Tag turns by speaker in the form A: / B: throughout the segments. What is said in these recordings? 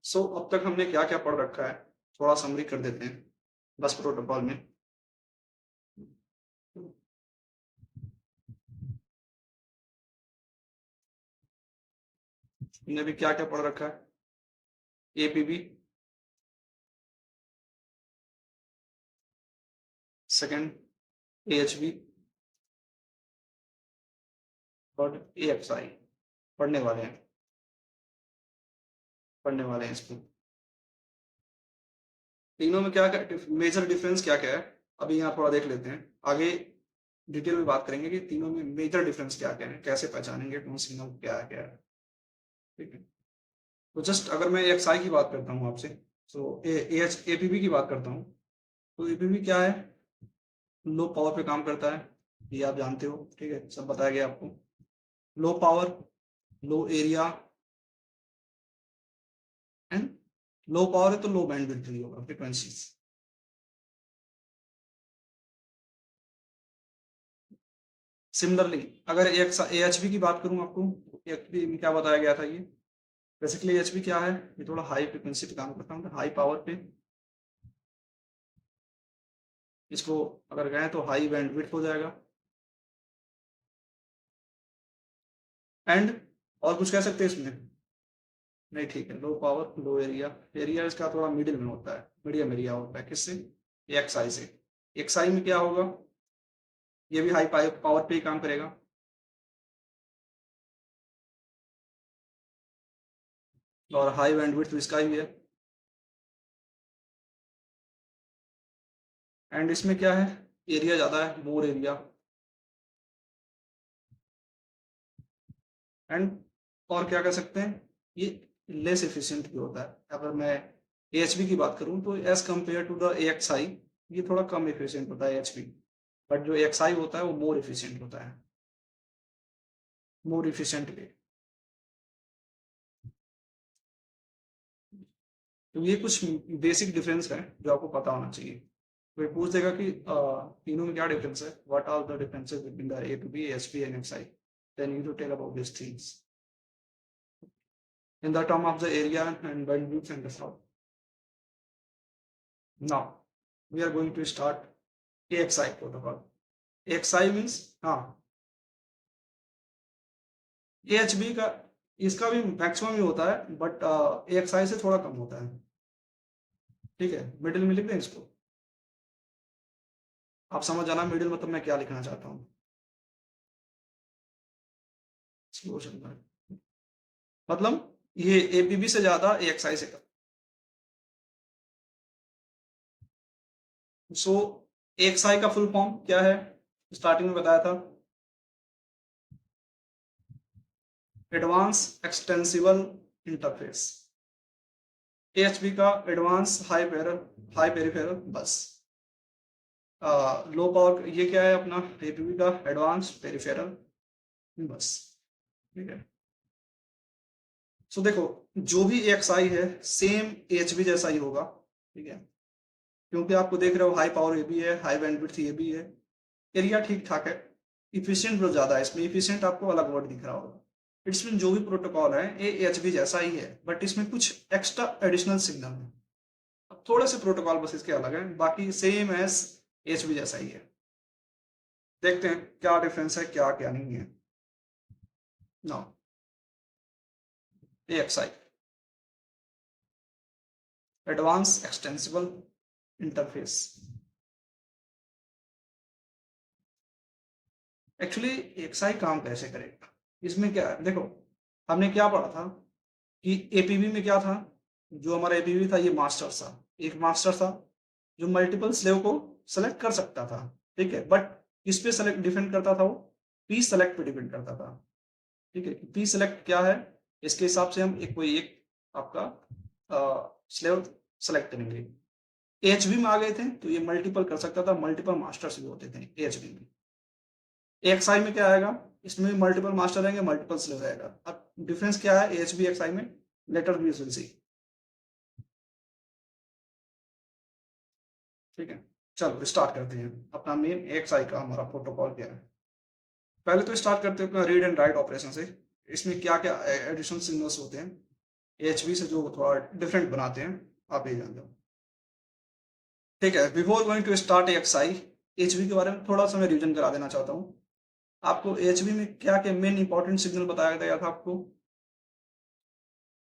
A: सो अब तक हमने क्या क्या पढ़ रखा है, थोड़ा समरी कर देते हैं बस प्रोटोकॉल में। हमने अभी क्या क्या पढ़ रखा है, एपीबी, सेकंड एएचबी और एएक्सआई पढ़ने वाले हैं, इसको तीनों में क्या क्या मेजर डिफरेंस क्या क्या है, अभी यहाँ थोड़ा देख लेते हैं। आगे डिटेल में बात करेंगे कि तीनों में मेजर डिफरेंस क्या क्या है, कैसे पहचानेंगे कौन सिग्नल क्या है। ठीक है, तो जस्ट अगर मैं एक्सआई की बात करता हूँ आपसे, तो एपीबी की बात करता हूँ, तो एपीबी क्या है, लो पावर पे काम करता है, ये आप जानते हो। ठीक है, सब बताया गया आपको। Low power, low area and low power है तो लो बैंडविड्थ भी होगा, फ्रीक्वेंसीज। सिमिलरली अगर एएचबी की बात करूं आपको, एएचबी में क्या बताया गया था, ये बेसिकली एएचबी क्या है, ये थोड़ा हाई फ्रीक्वेंसी पे काम करता है, हाई पावर पे। इसको अगर गए तो हाई बैंडविड्थ हो जाएगा। एंड और कुछ कह सकते हैं इसमें? नहीं, ठीक है, लो पावर लो एरिया, एरिया इसका थोड़ा मिडिल में होता है, मीडियम एरिया होता है, किससे, एक्सआई से। एक्सआई में क्या होगा, ये भी हाई पावर पे ही काम करेगा। और हाई बैंडविड्थ तो इसका ही है। एंड इसमें क्या है, एरिया ज्यादा है, मोर एरिया। एंड और क्या कह सकते हैं, ये लेस एफिशिएंट भी होता है। अगर मैं एएचबी की बात करूं तो एज कंपेयर टू द एएक्सआई, ये थोड़ा कम एफिशिएंट होता है एएचबी, बट जो एक्सआई होता है वो मोर एफिशिएंट होता है, मोर एफिशिएंटली। तो ये कुछ बेसिक डिफरेंस है जो आपको पता होना चाहिए। कोई पूछ देगा कि तीनों में क्या डिफरेंस है, what are the differences between the APB, AHB and XI, then you to tell about this things in the term of the area and bandwidth and the sound. Now we are going to start AXI protocol. AXI means हाँ, AHB का, इसका भी maximum ही होता है, but AXI से थोड़ा कम होता है। ठीक है, मिडिल में लिख दें इसको, आप समझ जाना मिडिल मतलब मैं क्या लिखना चाहता हूँ। स्लो चल रहा है, मतलब ये एपीबी से ज्यादा AXI से कम। सो AXI का फुल फॉर्म क्या है, स्टार्टिंग में बताया था, एडवांस एक्सटेंसिबल इंटरफेस। एएचबी का एडवांस हाई पेरिफेरल बस। लो पावर ये क्या है अपना, एपीबी का एडवांस पेरिफेरल बस। ठीक है, सो देखो जो भी एक्सआई है सेम एएचबी जैसा ही होगा। ठीक है, क्योंकि आपको देख रहे हो हाई पावर ये भी है, हाई बैंडविड्थ ये भी है, एरिया ठीक ठाक है, इफिशियंट बहुत ज्यादा है इसमें, इफिशियंट आपको अलग वर्ड दिख रहा होगा। इसमें जो भी प्रोटोकॉल है ये एएचबी जैसा ही है, बट इसमें कुछ एक्स्ट्रा एडिशनल सिग्नल है। अब थोड़े से प्रोटोकॉल बस इसके अलग है, बाकी सेम एज एएचबी जैसा ही है। देखते हैं क्या डिफरेंस है, क्या क्या नहीं है। Now AXI, advance extensible interface. Actually AXI काम कैसे करेगा, इसमें क्या है देखो, हमने क्या पढ़ा था कि एपीबी में क्या था, जो हमारा एपीबी था ये मास्टर था, एक मास्टर था जो मल्टीपल स्लेव को सेलेक्ट कर सकता था। ठीक है, बट किस पे सेलेक्ट डिपेंड करता था वो, पी सेलेक्ट पे डिपेंड करता था। ठीक है, पी सेलेक्ट क्या है, इसके हिसाब से हम एक कोई एक आपका स्लेव सेलेक्ट करेंगे। एएचबी में आ गए थे तो ये मल्टीपल कर सकता था, मल्टीपल मास्टर्स भी होते थे एएचबी में। एक्सआई में क्या आएगा, इसमें मल्टीपल मास्टर रहेंगे, मल्टीपल स्लेव रहेगा। अब डिफरेंस क्या है एएचबी एक्सआई में, लेटर बी विल सी। ठीक है, चलो स्टार्ट करते हैं अपना मेन एक्सआई का हमारा प्रोटोकॉल क्या है। पहले तो स्टार्ट करते हैं अपना रीड एंड राइट ऑपरेशन से। इसमें क्या क्या एडिशनल सिग्नल्स होते हैं, एएचबी से जो थोड़ा डिफरेंट बनाते हैं, आप ये जान जाओ। ठीक है, before going to start XI, AHB के बारे में थोड़ा सा मैं रिविजन करा देना चाहता हूँ। आपको एएचबी में क्या क्या मेन इंपॉर्टेंट सिग्नल बताया गया था आपको।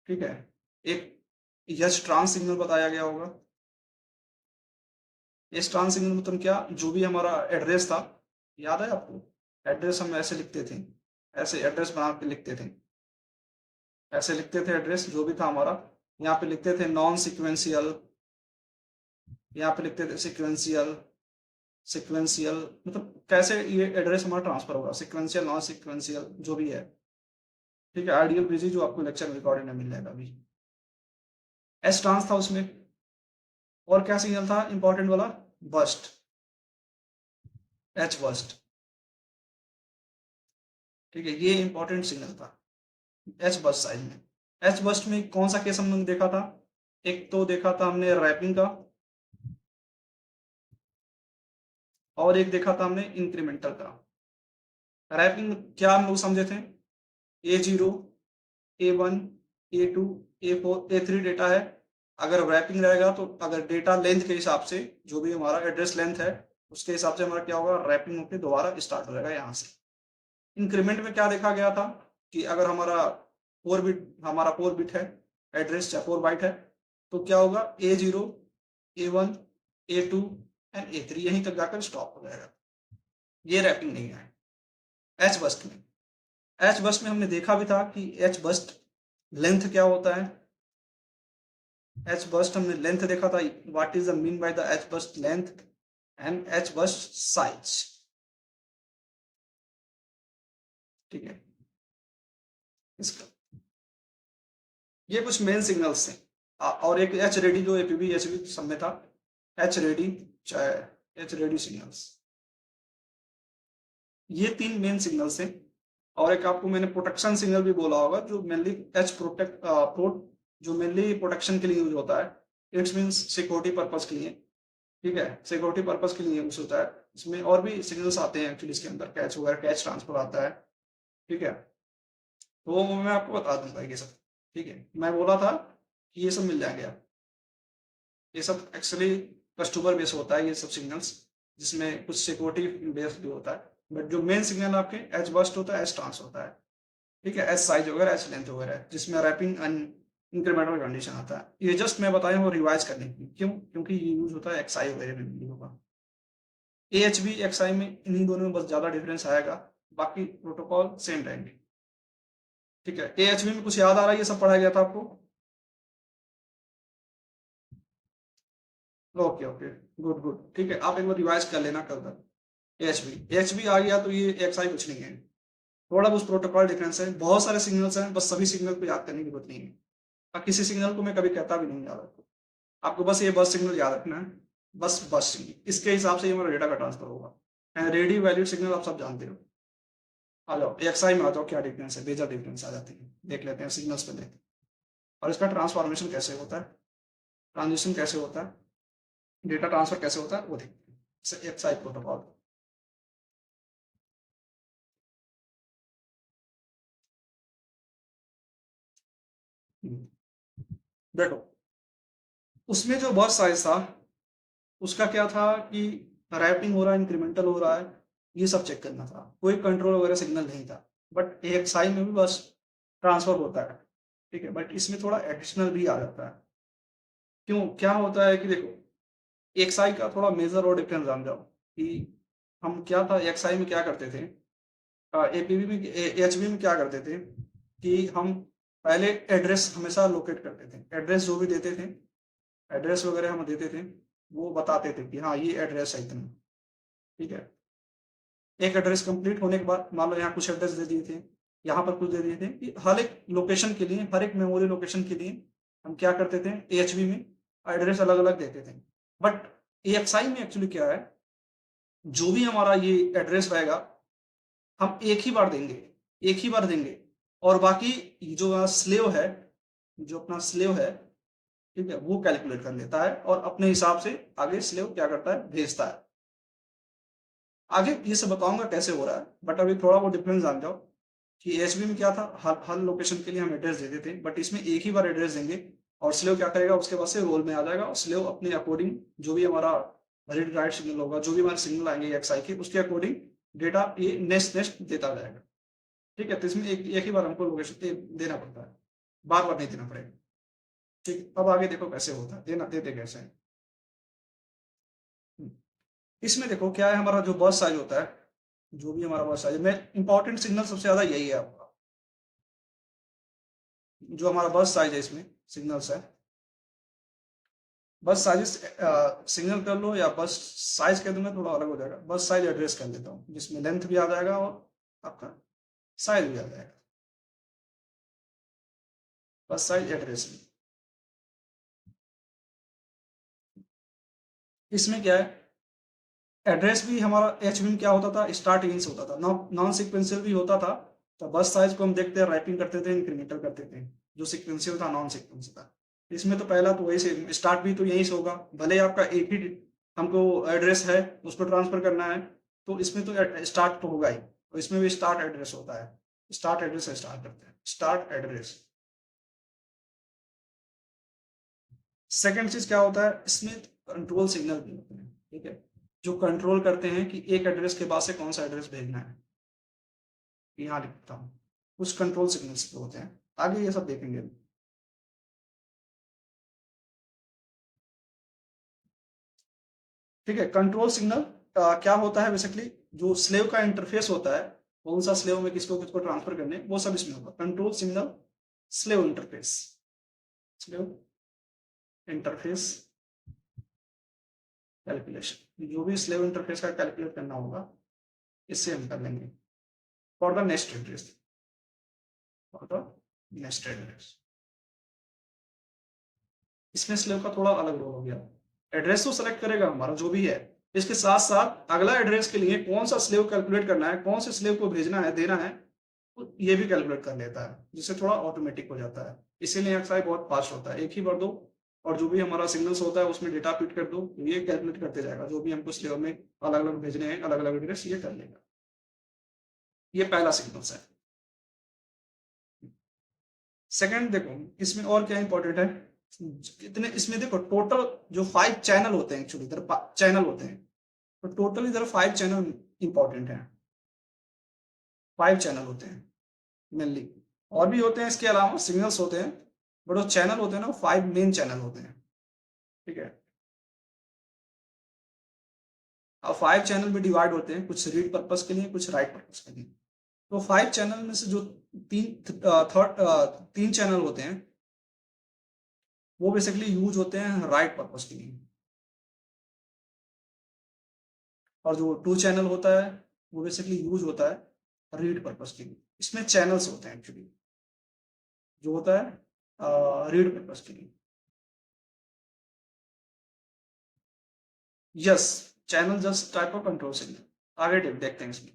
A: ठीक है, एक यस ट्रांस सिग्नल बताया गया होगा। इस ट्रांस सिग्नल मतलब क्या, जो भी हमारा एड्रेस था, याद है आपको, एड्रेस हम ऐसे लिखते थे, ऐसे एड्रेस बना के लिखते थे, ऐसे लिखते थे एड्रेस जो भी था हमारा, यहाँ पे लिखते थे नॉन सिक्वेंशियल, यहाँ पे लिखते थे सिक्वेंशियल, सिक्वेंशियल मतलब कैसे ये एड्रेस हमारा ट्रांसफर होगा, सिक्वेंशियल नॉन सिक्वेंशियल जो भी है। ठीक है, आइडियल बिजी जो आपको लेक्चर रिकॉर्डिंग में मिल जाएगा अभी। एस ट्रांस था उसमें, और क्या सिग्नल था इंपॉर्टेंट वाला, बस्ट, एच बस्ट। ठीक है, ये इंपॉर्टेंट सिग्नल था एच बस्ट साइज में। एच बस्ट में कौन सा केस हमने देखा था, एक तो देखा था हमने रैपिंग का, और एक देखा था हमने इंक्रीमेंटल का। रैपिंग क्या हम लोग समझे थे, A0, A1, A2, A4, A3 data है। अगर रैपिंग रहेगा तो अगर डेटा लेंथ के हिसाब से, जो भी हमारा एड्रेस लेंथ है उसके हिसाब से हमारा क्या होगा, रैपिंग होकर दोबारा स्टार्ट हो जाएगा यहाँ से। इंक्रीमेंट में क्या देखा गया था कि अगर हमारा 4 बिट है एड्रेस, या 4 बाइट है, तो क्या होगा, A0, A1, A2 and A3 यहीं तक जाकर स्टॉप हो जाएगा। ये रैपिंग नहीं है। एच बस्ट में, एच बस्ट में हमने देखा भी था कि एच बस्ट लेंथ क्या होता है। एच बस्ट हमने लेंथ देखा था, what is the mean by the H burst length and H burst size. ठीक है, इसका ये कुछ मेन सिग्नल्स थे। और एक एच रेडी जो एपीबी एचबी सब में था, H ready, H ready signals, ये 3 मेन सिग्नल्स थे। और एक आपको मैंने प्रोटेक्शन सिग्नल भी बोला होगा, जो मेनली एच प्रोटेक्ट प्रोट जो मेनली प्रोटेक्शन के लिए यूज होता है। इट्स मीन्स सिक्योरिटी पर्पज के लिए। ठीक है, सिक्योरिटी पर्पज के लिए यूज होता है। इसमें और भी सिग्नल्स आते हैं एक्चुअली, इसके अंदर कैच वगैरह, कैच ट्रांसफर आता है। ठीक है, तो वो मैं आपको बता दूंगा ये सब। ठीक है, मैं बोला था कि ये सब मिल जाएंगे आप, ये सब एक्चुअली कस्टमर बेस होता है ये सब सिग्नल्स, जिसमें कुछ सिक्योरिटी बेस भी होता है। बट जो मेन सिग्नल आपके एच बस्ट होता है, एच ट्रांस होता है। ठीक है, एच साइज वगैरह, एच लेंथ वगैरह, जिसमें रैपिंग एंड इंक्रीमेंटल कंडीशन आता है। ये जस्ट मैं बताया हूँ रिवाइज करने की, क्यों, क्योंकि ये यूज होता है एक्सआई वगैरह में भी होगा। एएचबी एक्सआई में इन्हीं दोनों में बस ज्यादा डिफरेंस आएगा, बाकी प्रोटोकॉल सेम रहेंगे। ठीक है, एएचबी में कुछ याद आ रहा है, ये सब पढ़ाया गया था आपको। Okay okay, good good. ठीक है, आप एक बार रिवाइज कर लेना कल तक। एएचबी एएचबी आ गया तो ये एक्सआई कुछ नहीं है, थोड़ा बहुत प्रोटोकॉल डिफरेंस है। बहुत सारे सिग्नल्स हैं, बस सभी सिग्नल को याद करने की जरूरत नहीं है, और किसी सिग्नल को मैं कभी कहता भी नहीं याद रखो। आपको बस ये बस सिग्नल याद रखना है, बस सिग्नल, इसके हिसाब से ही हमारा डेटा का ट्रांसफर होगा। एंड रेडी वैल्यूड सिग्नल आप सब जानते हो। आ जाओ एक्सआई में आ जाओ, क्या डिफरेंस है, मेजर डिफरेंस आ जाती है, देख लेते हैं सिग्नल्स पे देखते हैं। और इसका ट्रांसफॉर्मेशन कैसे होता है, ट्रांजिशन कैसे होता है, डेटा ट्रांसफर कैसे होता है, वो देखते हैं एक्सआई प्रोटोकॉल। देखो, उसमें जो बस साइज था उसका क्या था कि रैपिंग हो रहा है, इंक्रीमेंटल हो रहा है, ये सब चेक करना था, कोई कंट्रोल वगैरह सिग्नल नहीं था। बट एक्सआई में भी बस ट्रांसफर होता है। ठीक है, बट इसमें थोड़ा एडिशनल भी आ जाता है। क्यों, क्या होता है कि देखो, एक्सआई का थोड़ा मेजर और डिफरेंस जान जाओ कि हम क्या था, एक्सआई में क्या करते थे, एपीबी में, एचबी में क्या करते थे कि हम पहले एड्रेस हमेशा लोकेट करते थे, एड्रेस जो भी देते थे, एड्रेस वगैरह हम देते थे, वो बताते थे कि हाँ ये एड्रेस है इतना। ठीक है, एक एड्रेस कंप्लीट होने के बाद मान लो यहाँ कुछ एड्रेस दे दिए थे, यहाँ पर कुछ दे दिए थे, कि हर एक लोकेशन के लिए, हर एक मेमोरी लोकेशन के लिए हम क्या करते थे, एएचबी में एड्रेस अलग अलग देते थे। बट एएक्सआई में एक्चुअली क्या है, जो भी हमारा ये एड्रेस रहेगा हम एक ही बार देंगे, और बाकी जो स्लेव है, जो अपना स्लेव है, ठीक है, वो कैलकुलेट कर लेता है और अपने हिसाब से आगे स्लेव क्या करता है, भेजता है। आगे ये सब बताऊंगा कैसे हो रहा है, बट अभी थोड़ा वो डिफरेंस जान जाओ कि एचबी में क्या था, हर लोकेशन के लिए हम एड्रेस देते थे, बट इसमें एक ही बार एड्रेस देंगे और स्लेव क्या करेगा, उसके बाद से रोल में आ जाएगा और स्लेव अपने अकॉर्डिंग जो भी हमारा रीड राइट सिग्नल होगा, जो भी हमारे सिग्नल आएंगे एक्सआई के, उसके अकॉर्डिंग डेटा ये नेक्स्ट नेक्स्ट देता जाएगा। ठीक है, तो इसमें एक ही बार हमको लोकेशन देना पड़ता है, बार बार नहीं देना पड़ेगा। ठीक, अब आगे देखो कैसे होता है, देना देते कैसे हैं। इसमें देखो क्या है, हमारा जो बस साइज होता है, जो भी हमारा बस साइज में इंपॉर्टेंट सिग्नल सबसे ज्यादा यही है आपका, जो हमारा बस साइज है इसमें सिग्नल्स है। बस साइज सिग्नल कर लो या बस साइज कह दूं, मैं थोड़ा अलग हो जाएगा, बस साइज एड्रेस कर लेता हूँ, जिसमें लेंथ भी आ जाएगा और आपका साइज भी आ जाएगा, बस साइज एड्रेस भी। इसमें क्या है, एड्रेस भी हमारा एचबी में क्या होता था, स्टार्ट इन से होता था, नॉन सिक्वेंशियल भी होता था। तो बस साइज को हम देखते हैं, रैपिंग करते थे, इंक्रीमेंटल करते थे, जो सिक्वेंशियल था नॉन सिक्वेंशियल था। इसमें तो पहला तो वही से स्टार्ट भी तो यहीं से होगा, भले ही आपका एक ही हमको एड्रेस है उसको ट्रांसफर करना है, तो इसमें तो स्टार्ट तो होगा ही, तो इसमें भी स्टार्ट एड्रेस होता है, स्टार्ट एड्रेस से स्टार्ट करते हैं, स्टार्ट एड्रेस। सेकंड चीज क्या होता है, इसमें कंट्रोल सिग्नल भी होते हैं। ठीक है, जो कंट्रोल करते हैं कि एक एड्रेस के बाद से कौन सा एड्रेस भेजना है, यहाँ लिखता हूँ, कुछ कंट्रोल सिग्नल्स होते हैं, आगे ये सब देखेंगे। ठीक है, कंट्रोल सिग्नल क्या होता है बेसिकली, जो स्लेव का इंटरफेस होता है, कौन सा स्लेव में किसको किसको ट्रांसफर करने, वो सब इसमें होगा। Control signal slave interface, slave interface calculation, जो भी स्लेव इंटरफेस का कैलकुलेट करना होगा इससे हम कर लेंगे for the next address, for the next address. इसमें स्लेव का थोड़ा अलग रोल हो गया, एड्रेस तो सेलेक्ट करेगा हमारा जो भी है, इसके साथ साथ अगला एड्रेस के लिए कौन सा स्लेव कैलकुलेट करना है, कौन से स्लेव को भेजना है देना है, तो ये भी कैलकुलेट कर लेता है, जिससे थोड़ा ऑटोमेटिक हो जाता है। इसीलिए एक्सआई बहुत फास्ट होता है, एक ही बार दो और जो भी हमारा सिग्नल्स होता है उसमें डेटा फिट कर दो, ये कैलकुलेट करते जाएगा, जो भी हमको स्लेव में अलग अलग भेजने हैं, अलग अलग एड्रेस ये कर लेगा। ये पहला सिग्नल्स है। सेकंड देखो, इसमें और क्या इंपॉर्टेंट है, इतने इसमें देखो टोटल जो 5 चैनल होते हैं, एक्चुअली इधर चैनल होते हैं, तो टोटल इधर 5 चैनल इंपॉर्टेंट है, 5 चैनल होते हैं मेनली, और भी होते हैं इसके अलावा सिग्नल्स होते हैं, बट वो चैनल होते हैं ना, 5 मेन चैनल होते हैं। ठीक है, अब 5 चैनल में डिवाइड होते हैं, कुछ रीड पर्पस के लिए, कुछ राइट पर्पस के लिए। तो 5 चैनल में से जो तीन चैनल होते हैं वो बेसिकली यूज होते हैं राइट पर्पस के लिए, और जो 2 चैनल होता है वो बेसिकली यूज होता है रीड पर्पस के लिए। इसमें चैनल्स होते हैं एक्चुअली, जो होता है रीड पर्पस के लिए। Yes, channel just type of control signal. आगे देखते हैं इसमें।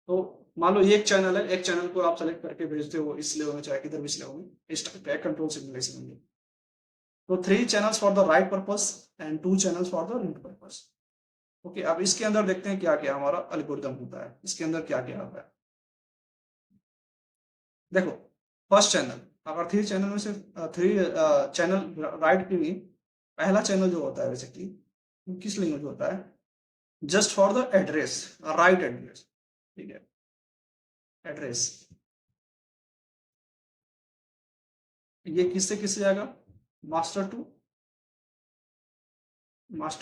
A: तो मान लो एक चैनल है, एक चैनल को आप सेलेक्ट करके भेजते हो इस लेवल में, चाहे किधर भी लेवल में, इस टाइप का कंट्रोल सिग्नल ऐसे होंगे। तो 3 channels for the right purpose and 2 channels for the read purpose. Okay, अब इसके अंदर देखते हैं क्या क्या हमारा एल्गोरिथम होता है, इसके अंदर क्या क्या होता है। देखो, फर्स्ट चैनल, अगर 3 चैनल में से 3 चैनल राइट के लिए, पहला चैनल जो होता है बेसिकली किस लिए यूज होता है, just for the address, right address. ठीक है, एड्रेस ये किससे किससे जाएगा, मास्टर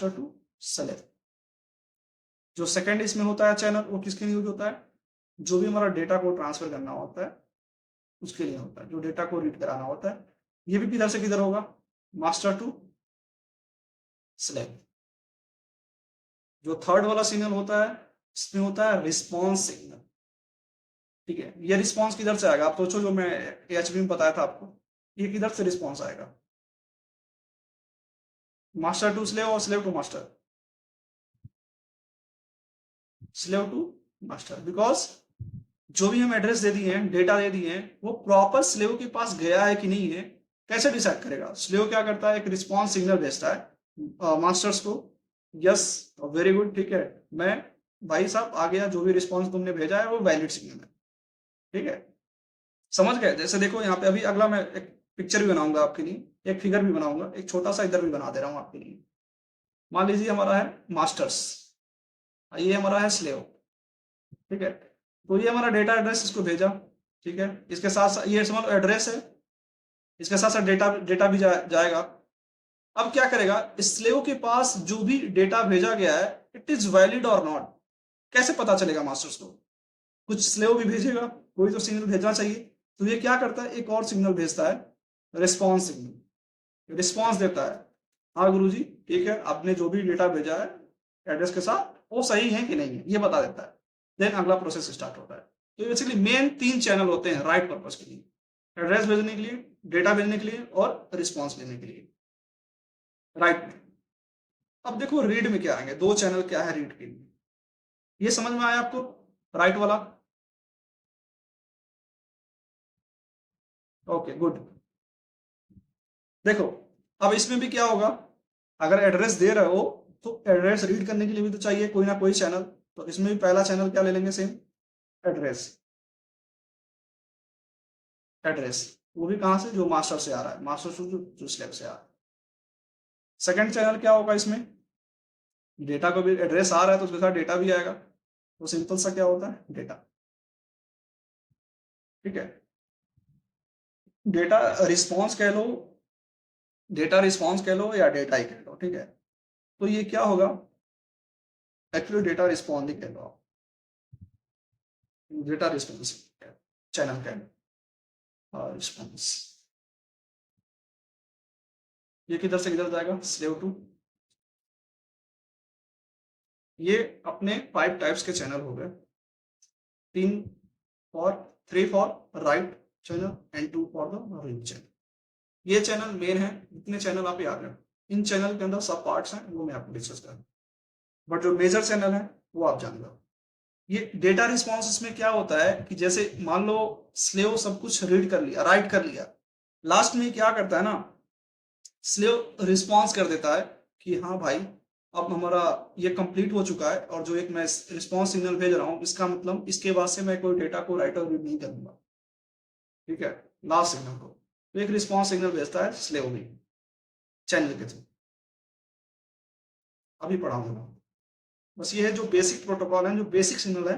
A: टू सेलेक्ट। जो सेकंड इसमें होता है चैनल, वो किसके लिए यूज होता है, जो भी हमारा डेटा को ट्रांसफर करना होता है उसके लिए होता है, जो डेटा को रीड कराना होता है। ये भी किधर से किधर होगा, मास्टर टू सेलेक्ट। जो थर्ड वाला सिग्नल होता है इसमें होता है रिस्पॉन्स सिग्नल। ठीक है, ये रिस्पॉन्स किधर से आएगा, आप सोचो, जो मैं एचबी में बताया था आपको, ये किधर से रिस्पॉन्स आएगा, मास्टर टू स्लेव और slave to master, slave to master, because जो भी हम एड्रेस दे दिए हैं, डेटा दे दिए हैं, वो प्रॉपर स्लेव के पास गया है कि नहीं है, कैसे डिसाइड करेगा। स्लेव क्या करता है, एक रिस्पॉन्स सिग्नल भेजता है मास्टर्स को, यस वेरी गुड, ठीक है, मैं भाई साहब आ गया, जो भी रिस्पॉन्स तुमने भेजा है वो वैलिड सिग्नल है। ठीक है, समझ गए? जैसे देखो यहाँ पे अभी अगला मैं एक पिक्चर भी बनाऊंगा आपके लिए, एक फिगर भी बनाऊंगा, एक छोटा सा इधर भी बना दे रहा हूँ आपके लिए। मान लीजिए हमारा है मास्टर्स, ये हमारा है स्लेव, ठीक है। तो ये हमारा डेटा एड्रेस इसको भेजा, ठीक है। इसके साथ साथ ये समझ एड्रेस है, इसके साथ साथ डेटा डेटा भी जाएगा। अब क्या करेगा, स्लेव के पास जो भी डेटा भेजा गया है इट इज वैलिड और नॉट, कैसे पता चलेगा मास्टर्स को? कुछ स्लेव भी भेजेगा, कोई तो सिग्नल भेजना चाहिए। तो ये क्या करता है, एक और सिग्नल भेजता है, रिस्पॉन्स सिग्नल, रिस्पॉन्स देता है, हाँ गुरुजी ठीक है, आपने जो भी डेटा भेजा है एड्रेस के साथ वो सही है कि नहीं है, ये बता देता है। देन अगला प्रोसेस स्टार्ट होता है। तो बेसिकली मेन 3 चैनल होते हैं राइट पर्पज के लिए, एड्रेस भेजने के लिए, डेटा भेजने के लिए और रिस्पॉन्स लेने के लिए, राइट में। अब देखो रीड में क्या आएंगे, 2 चैनल क्या है रीड के लिए, ये समझ में आया आपको, राइट वाला? Okay good. देखो अब इसमें भी क्या होगा, अगर एड्रेस दे रहे हो तो एड्रेस रीड करने के लिए भी तो चाहिए कोई ना कोई चैनल। तो इसमें भी पहला चैनल क्या ले लेंगे, सेम एड्रेस, एड्रेस वो भी कहां से, जो मास्टर से आ रहा है, मास्टर से जो स्लैब से आ रहा है। सेकंड चैनल क्या होगा इसमें, डेटा को भी एड्रेस आ रहा है तो उसके साथ डेटा भी आएगा, तो सिंपल सा क्या होता है डेटा, ठीक है। डेटा रिस्पॉन्स कह लो, डेटा रिस्पॉन्स कह लो या डेटा ही कह लो, ठीक है। तो ये क्या होगा, एक्चुअली डेटा रिस्पॉन्स ही कह लो आप, डेटा रिस्पॉन्स चैनल कह लो, और रिस्पॉन्स ये किधर से किधर जाएगा, स्लेव टू। ये अपने 5 टाइप्स के चैनल हो गए, 3 for 3 for right channel and 2 for the read channel. ये चैनल मेन है, इतने चैनल आप याद रखें। इन चैनल के अंदर सब पार्ट्स हैं वो मैं आपको डिस्कस करूँ, बट जो मेजर चैनल है वो आप जान लो। ये डेटा रिस्पॉन्स इसमें क्या होता है कि जैसे मान लो स्लेव सब कुछ रीड कर लिया, राइट कर लिया, लास्ट में क्या करता है ना, स्लेव रिस्पॉन्स कर देता है कि हाँ भाई अब हमारा ये कंप्लीट हो चुका है, और जो एक मैं रिस्पॉन्स सिग्नल भेज रहा हूँ इसका मतलब इसके बाद से मैं कोई डेटा को राइट और रीड नहीं करूंगा, ठीक है, लास्ट सिग्नल को। तो एक रिस्पॉन्स सिग्नल भेजता है स्लेव भी चैनल के थ्रू, अभी पढ़ाऊंगा। बस ये है जो बेसिक प्रोटोकॉल है, जो बेसिक सिग्नल है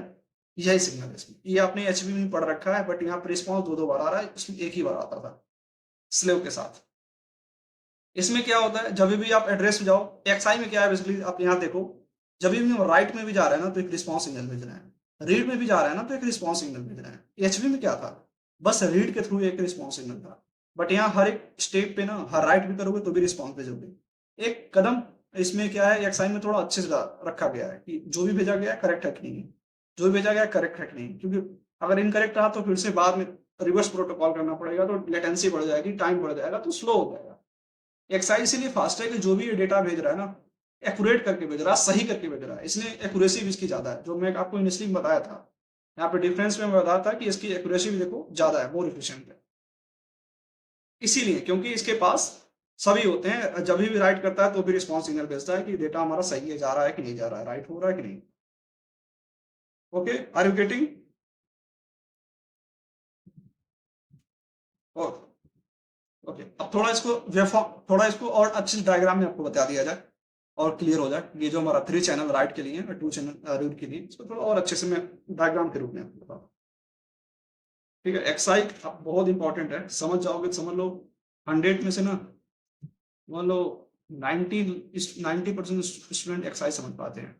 A: यही सिग्नल है इसमें। ये आपने एचबी में पढ़ रखा है, बट यहाँ पर रिस्पॉन्स 2 बार आ रहा है, इसमें एक ही बार आता था स्लेव के साथ। इसमें क्या होता है, जब भी आप एड्रेस में जाओ, एक्सआई में क्या है बेसिकली आप यहाँ देखो, जब भी हम राइट में भी जा रहे हैं ना तो एक रिस्पॉन्स सिग्नल भेज रहे हैं, रीड में भी जा रहे हैं ना तो एक रिस्पॉन्स सिग्नल भेज रहे हैं। एचबी में क्या था, बस रीड के थ्रू एक रिस्पॉन्स सिग्नल था, बट यहाँ हर एक स्टेप पे ना, हर राइट भी करोगे तो भी रिस्पॉन्स भेजोगे। एक कदम इसमें क्या है, एक्सआई में थोड़ा अच्छे से रखा गया है कि जो भी भेजा गया है करेक्ट है कि नहीं, जो भी भेजा गया है करेक्ट है कि नहीं, क्योंकि अगर इनकरेक्ट रहा तो फिर से बाद में रिवर्स प्रोटोकॉल करना पड़ेगा, तो लेटेंसी बढ़ जाएगी, टाइम बढ़ जाएगा, तो स्लो हो जाएगा। एक्साइज इसीलिए फास्ट है कि जो भी ये डेटा भेज रहा है ना, एक्यूरेट करके भेज रहा है, सही करके भेज रहा है, इसलिए एक्यूरेसी भी इसकी ज्यादा है, जो मैं आपको इनिशियली बताया था। यहाँ पे डिफरेंस में मैं बताया था कि इसकी एक्यूरेसी भी देखो ज्यादा है, मोर एफिशिएंट है, इसीलिए क्योंकि इसके पास सभी होते हैं, जब भी राइट करता है तो भी रिस्पॉन्स सिग्नल भेजता है कि डेटा हमारा सही है, जा रहा है कि नहीं जा रहा है, राइट हो रहा है कि नहीं। Okay, are you getting? Okay, अब थोड़ा इसको वेवफॉर्म, थोड़ा इसको और अच्छी डायग्राम में आपको बता दिया जाए और क्लियर हो जाए। ये जो हमारा 3 चैनल राइट के लिए और 2 चैनल रीड के लिए, इसको थोड़ा और अच्छे से मैं डायग्राम के रूप में आपको बताऊँ, ठीक है। एक्साई अब बहुत इंपॉर्टेंट है, समझ जाओगे तो समझ लो 100 में से ना मान लो 90% स्टूडेंट एक्साई समझ पाते हैं।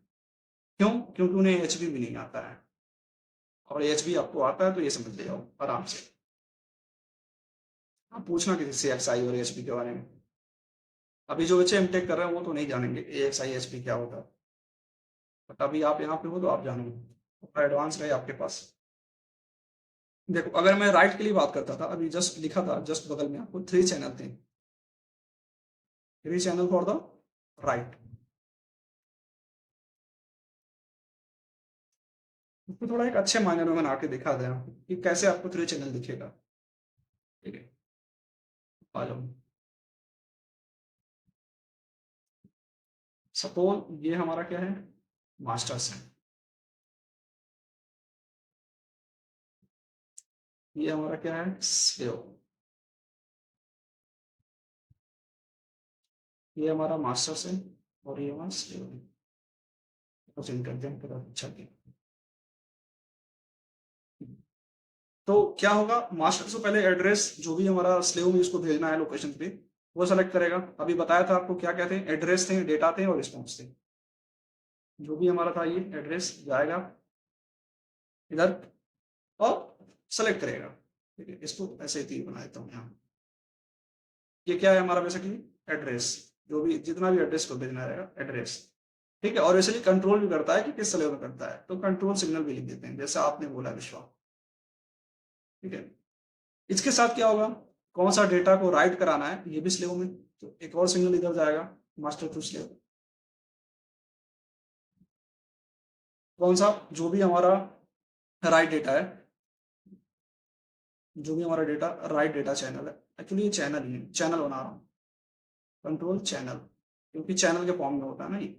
A: क्यों? क्योंकि उन्हें एचबी भी नहीं आता है, और एचबी आपको आता है तो ये समझ ले जाओ आराम से। आप पूछना किसी से एक्सआई और एचबी के बारे में, अभी जो बच्चे एमटेक कर रहे हैं वो तो नहीं जानेंगे एक्सआई एचबी क्या होता है, बट अभी आप यहाँ पे हो तो आप जानोगे, एडवांस रहे आपके पास। देखो अगर मैं राइट के लिए बात करता था, अभी जस्ट लिखा था, जस्ट बगल में आपको 3 चैनल थे, 3 चैनल फॉर द राइट। उसको थोड़ा एक अच्छे मायने में बना के दिखा दें कि कैसे आपको 3 चैनल दिखेगा, ठीक है। आ जाओ, सपोज ये हमारा क्या है, मास्टर्स है, ये हमारा क्या है, स्लेव। ये हमारा मास्टर्स है और ये हमारा स्लेव है। कुछ इंटेलिजेंट का अच्छा किया। तो क्या होगा, मास्टर से पहले एड्रेस जो भी हमारा स्लेव में इसको भेजना है लोकेशन पे, वो सेलेक्ट करेगा। अभी बताया था आपको क्या क्या थे, एड्रेस थे, डेटा थे और रिस्पॉन्स थे। जो भी हमारा था ये एड्रेस जाएगा इधर और सेलेक्ट करेगा। ठीक है, इसको ऐसे ही बना देता हूँ यहाँ। ये क्या है हमारा बेसिकली एड्रेस, जो भी जितना भी एड्रेस को भेजना रहेगा एड्रेस। ठीक है, और वैसे कंट्रोल भी करता है कि किस स्लेव में करता है, तो कंट्रोल सिग्नल भी लिख देते हैं जैसा आपने बोला विश्वा। ठीक है, इसके साथ क्या होगा, कौन सा डेटा को राइट कराना है ये भी स्लेव में, तो एक और सिग्नल इधर जाएगा मास्टर टू स्लेव। कौन सा, जो भी हमारा राइट डेटा है, जो भी हमारा डेटा राइट डेटा चैनल है, एक्चुअली ये चैनल ही है, चैनल बना रहा हूँ, कंट्रोल चैनल, क्योंकि चैनल के फॉर्म में होता है ना ये,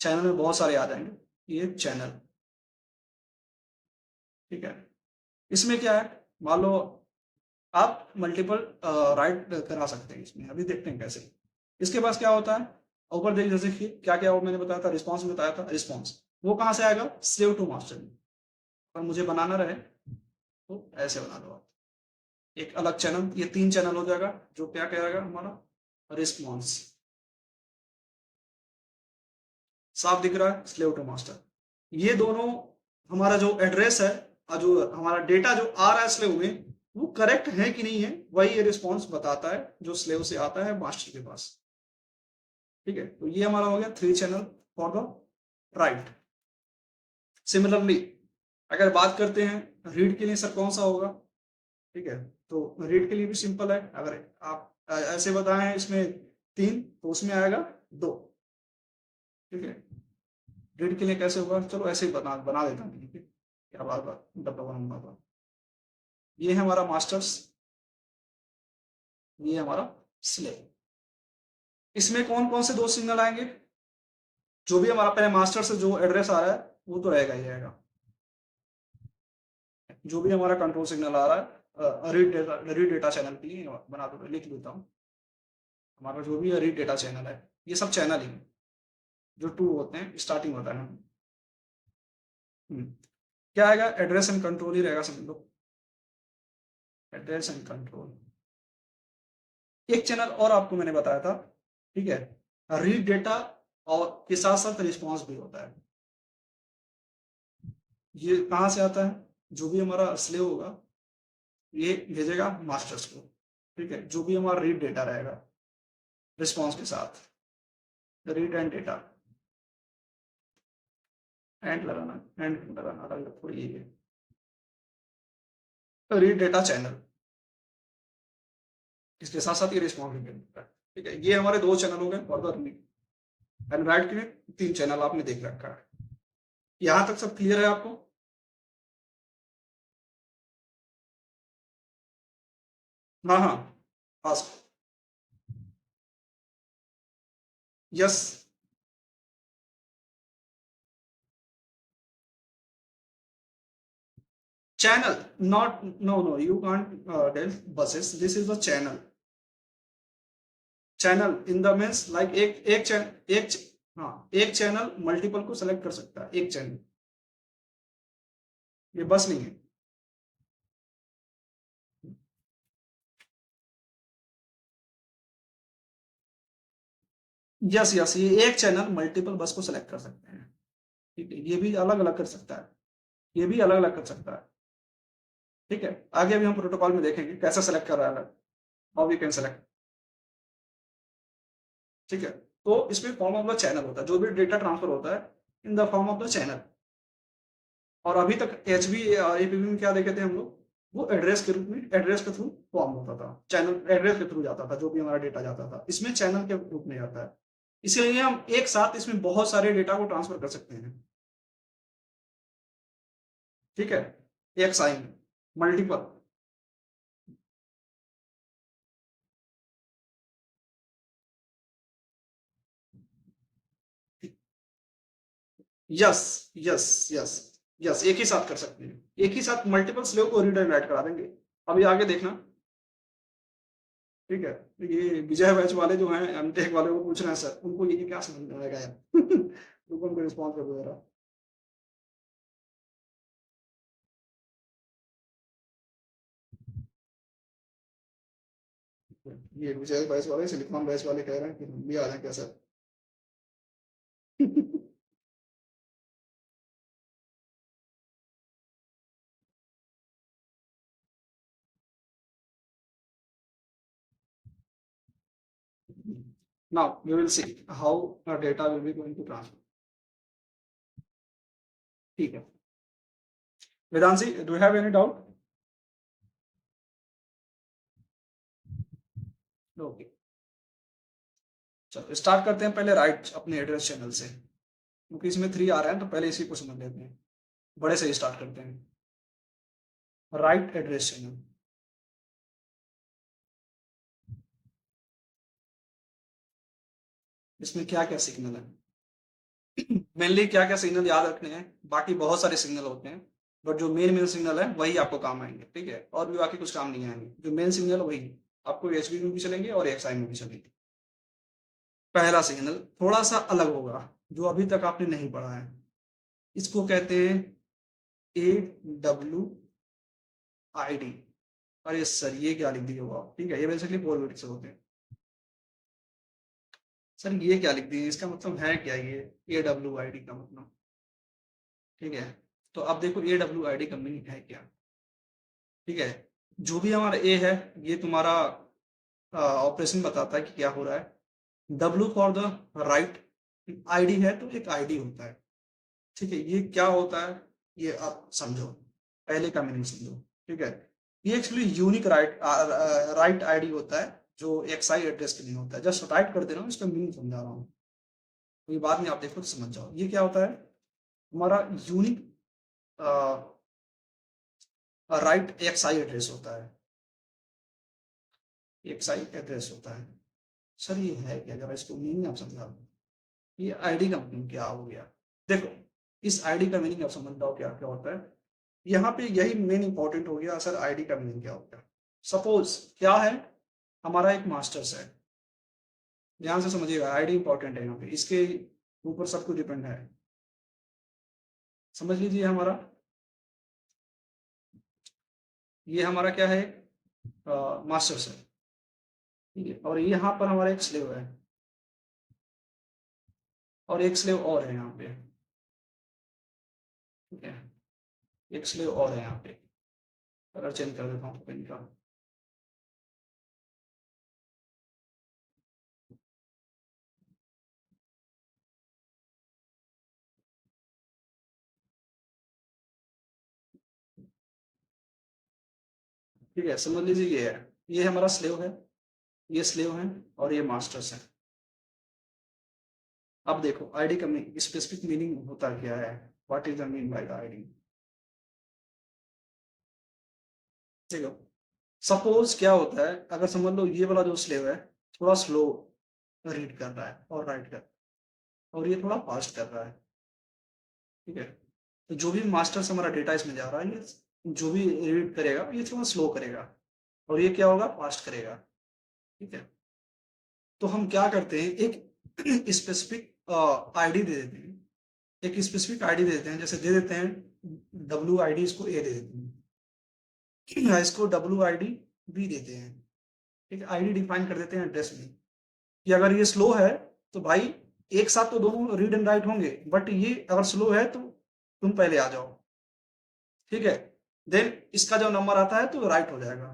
A: चैनल में बहुत सारे आ जाएंगे, ये चैनल। ठीक है, इसमें क्या है, मान लो आप मल्टीपल राइट करा सकते हैं इसमें, अभी देखते हैं कैसे। इसके पास क्या होता है, ऊपर देख जैसे कि क्या क्या वो मैंने बताया था, रिस्पॉन्स में बताया था, रिस्पॉन्स वो कहाँ से आएगा, सेव टू मास्टर में। और मुझे बनाना रहे तो ऐसे बना दो आप, एक अलग चैनल, ये 3 चैनल हो जाएगा, जो क्या कहेगा हमारा रिस्पॉन्स। साफ दिख रहा है, स्लेव टू मास्टर। ये दोनों हमारा जो एड्रेस है और जो हमारा डेटा जो आ रहा है स्लेव में, वो करेक्ट है कि नहीं है, वही ये रिस्पॉन्स बताता है जो स्लेव से आता है मास्टर के पास। ठीक है, तो ये हमारा हो गया 3 channel for the right. Similarly अगर बात करते हैं रीड के लिए, सर कौन सा होगा। ठीक है, तो रीड के लिए भी सिंपल है, अगर आप ऐसे बताएं इसमें 3 तो उसमें आएगा 2। ठीक है, रीड के लिए कैसे होगा, चलो ऐसे ही बना बना देता हूँ। ठीक है, क्या बार बार डब्बा बनाऊंगा। ये है हमारा मास्टर्स, ये हमारा स्लेव। इसमें कौन कौन से 2 सिग्नल आएंगे, जो भी हमारा पहले मास्टर से जो एड्रेस आ रहा है वो तो रहेगा ही रहेगा, जो भी हमारा कंट्रोल सिग्नल आ रहा है रीड डेटा चैनल के लिए बना दो, लिख लेता हूँ। हमारा जो भी रीड डेटा चैनल है, ये सब चैनल ही जो 2 होते हैं, स्टार्टिंग होता है। क्या आएगा, एड्रेस एंड कंट्रोल ही रहेगा समझ लो, एड्रेस एंड कंट्रोल। एक चैनल और आपको मैंने बताया था, ठीक है, रीड डेटा और के साथ साथ रिस्पॉन्स भी होता है। ये कहाँ से आता है, जो भी हमारा स्लेव होगा ये भेजेगा मास्टर्स को। ठीक है, जो भी हमारा रीड डेटा रहेगा रिस्पॉन्स के साथ, रीड एंड डेटा, एंड लगाना, एंड लगाना अलग थोड़ी है, रीड डेटा चैनल, इसके साथ साथ ये रिस्पॉन्स भी मिलता है। ठीक है, ये हमारे 2 चैनल हो गए फॉर एंड राइट के 3 चैनल आपने देख रखा है। यहां तक सब क्लियर है आपको। हाँ हाँ, ask, yes. Channel, not, no, you can't tell buses, this is the channel. Channel in the means like एक चैनल, हाँ एक चैनल मल्टीपल को सेलेक्ट कर सकता है, एक चैनल, ये बस नहीं है। यस यस, ये एक चैनल मल्टीपल बस को सेलेक्ट कर सकते हैं। ठीक है, ये भी अलग अलग कर सकता है, ये भी अलग अलग कर सकता है। ठीक है, आगे भी हम प्रोटोकॉल में देखेंगे कैसे सेलेक्ट कर रहा है, हाउ वी कैन सेलेक्ट। ठीक है, तो इसमें फॉर्म ऑफ द चैनल होता है, जो भी डेटा ट्रांसफर होता है in the form of the channel. और अभी तक एच बी एपीबी में क्या देखे थे हम लोग, वो एड्रेस के रूप में, एड्रेस के थ्रू फॉर्म होता था, चैनल एड्रेस के थ्रू जाता था, जो भी हमारा डेटा जाता था, इसमें चैनल के रूप में जाता है। इसलिए हम एक साथ इसमें बहुत सारे डेटा को ट्रांसफर कर सकते हैं। ठीक है, एक sign multiple, yes yes yes yes, एक ही साथ कर सकते हैं, एक ही साथ मल्टीपल स्लेव को रीड एंड राइट करा देंगे। अभी आगे देखना, ठीक है। ये विजय बैच वाले जो हैं एमटेक वाले, वो पूछ रहे हैं सर उनको ये क्या समझ में आएगा यार। रुको उनको रिस्पॉन्स कर दो जरा। ये विजय बैच वाले, सिलिकॉन बैच वाले कह रहे हैं कि हम भी आ जाए क्या sir. Now we will see how our data will be going to transfer. ठीक है, Vedanshi do you have any doubt? Okay, चलो स्टार्ट करते हैं पहले राइट अपने एड्रेस चैनल से, क्योंकि इसमें 3 आ रहे हैं तो पहले इसी को समझ लेते हैं। बड़े से ही स्टार्ट करते हैं। राइट एड्रेस चैनल, इसमें क्या क्या सिग्नल है? मेनली क्या क्या सिग्नल याद रखने हैं, बाकी बहुत सारे सिग्नल होते हैं, बट जो मेन मेन सिग्नल है वही आपको काम आएंगे, ठीक है। और भी बाकी कुछ काम नहीं आएंगे, जो मेन सिग्नल वही आपको एचबी में भी चलेंगे और एक्सआई में भी चलेंगे। पहला सिग्नल थोड़ा सा अलग होगा, जो अभी तक आपने नहीं पढ़ा है। इसको कहते हैं ए डब्ल्यू आई डी। अरे सर ये क्या लिख दिए हो आप, ठीक है, ये बेसिकली 4 बिट्स होते हैं। सर ये क्या लिख दिए, इसका मतलब है क्या ये ए डब्ल्यू आई डी का मतलब, ठीक है। तो अब देखो ए डब्ल्यू आई डी का मीनिंग है क्या, ठीक है। जो भी हमारा ए है, ये तुम्हारा ऑपरेशन बताता है कि क्या हो रहा है। W for the right, ID है तो एक आईडी होता है, ठीक है। ये क्या होता है ये आप समझो, पहले का मीनिंग समझो, ठीक है। ये एक्चुअली यूनिक राइट आईडी होता है, जो एक्सआई एड्रेस के लिए होता है। जस्ट राइट कर दे रहा हूँ, इसका मीनिंग समझा रहा हूँ, कोई बात नहीं, आप देखो तो समझ जाओ। ये क्या होता है, हमारा यूनिक राइट एक्सआई एड्रेस होता है, एक्सआई एड्रेस होता है। सर ये है क्या, जरा इसको मीनिंग आप समझा, ये आईडी का मीनिंग क्या हो गया। देखो इस आईडी का मीनिंग आप समझ जाओ क्या क्या होता है। यहाँ पे यही मेन इंपॉर्टेंट हो गया, सर आईडी का मीनिंग क्या होता है। सपोज क्या है, हमारा एक मास्टर्स है, ध्यान से समझिएगा, आईडी इंपॉर्टेंट है यहाँ पे, इसके ऊपर सब कुछ डिपेंड है। समझ लीजिए हमारा, ये हमारा क्या है, मास्टर्स है, ठीक है। और यहाँ पर हमारा एक स्लेव है, और एक स्लेव और है यहाँ पे, ठीक है। एक स्लेव और है यहाँ पे, कलर चेंज कर देता हूँ पेन का। ठीक है, समझ लीजिए ये है, ये हमारा स्लेव है, ये स्लेव है, और ये मास्टर्स है। अब देखो आईडी का स्पेसिफिक मीनिंग होता क्या है, what is the mean by the ID, ठीक है। सपोज क्या होता है, अगर समझ लो ये वाला जो स्लेव है थोड़ा स्लो रीड कर रहा है और राइट कर, और ये थोड़ा फास्ट कर रहा है, ठीक है। तो जो भी मास्टर से हमारा डेटा इसमें जा रहा है, ये जो भी रीड करेगा ये थोड़ा स्लो करेगा, और ये क्या होगा, फास्ट करेगा, ठीक है। तो हम क्या करते हैं, एक स्पेसिफिक आईडी दे देते हैं, एक स्पेसिफिक आईडी दे देते हैं, जैसे दे देते हैं डब्ल्यू आई डी, इसको ए दे देते हैं, या इसको डब्ल्यू आई डी बी देते हैं, ठीक है। आईडी डिफाइन कर देते हैं एड्रेस में, कि अगर ये स्लो है तो भाई एक साथ तो दोनों रीड एंड राइट होंगे, बट ये अगर स्लो है तो तुम पहले आ जाओ, ठीक है। देन इसका जो नंबर आता है तो राइट हो जाएगा,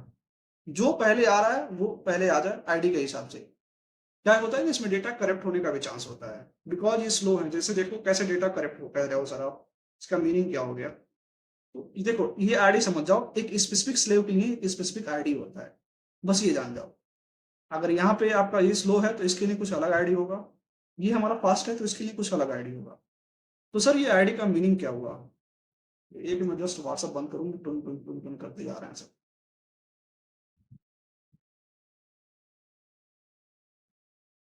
A: जो पहले आ रहा है वो पहले आ जाए आईडी के हिसाब से। क्या होता है कि इसमें डेटा करप्ट होने का भी चांस होता है, बिकॉज ये स्लो है। जैसे देखो कैसे डेटा करप्ट हो, कह रहे हो सर आप, इसका मीनिंग क्या हो गया। तो ये देखो ये आईडी समझ जाओ, एक स्पेसिफिक स्लेव के लिए एक स्पेसिफिक आईडी होता है, बस ये जान जाओ। अगर यहाँ पे आपका ये स्लो है तो इसके लिए कुछ अलग आईडी होगा, ये हमारा फास्ट है तो इसके लिए कुछ अलग आईडी होगा। तो सर ये आईडी का मीनिंग क्या हुआ, एक मैं जस्ट व्हाट्सअप बंद करूंगी, टुन टुन टुन टुन करते जा रहे हैं सब।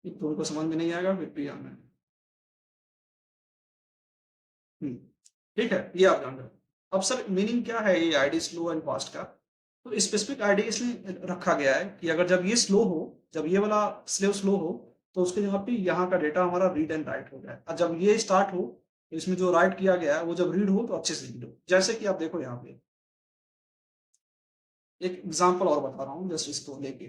A: तो उनको समझ में नहीं आएगा फिर भी आना है। ठीक है, ये आप जान लो। अब सर मीनिंग क्या है ये आईडी स्लो एंड फास्ट का, तो स्पेसिफिक आईडी इसलिए रखा गया है कि अगर जब ये स्लो हो, जब ये वाला स्लेव स्लो हो, तो उसके जगह पे यहाँ का डेटा हमारा रीड एंड राइट हो जाए, और जब ये स्टार्ट हो तो इसमें जो राइट किया गया है वो जब रीड हो तो अच्छे से रीड हो। जैसे कि आप देखो यहाँ पे एक एग्जांपल और बता रहा हूँ जस्ट इसको लेके।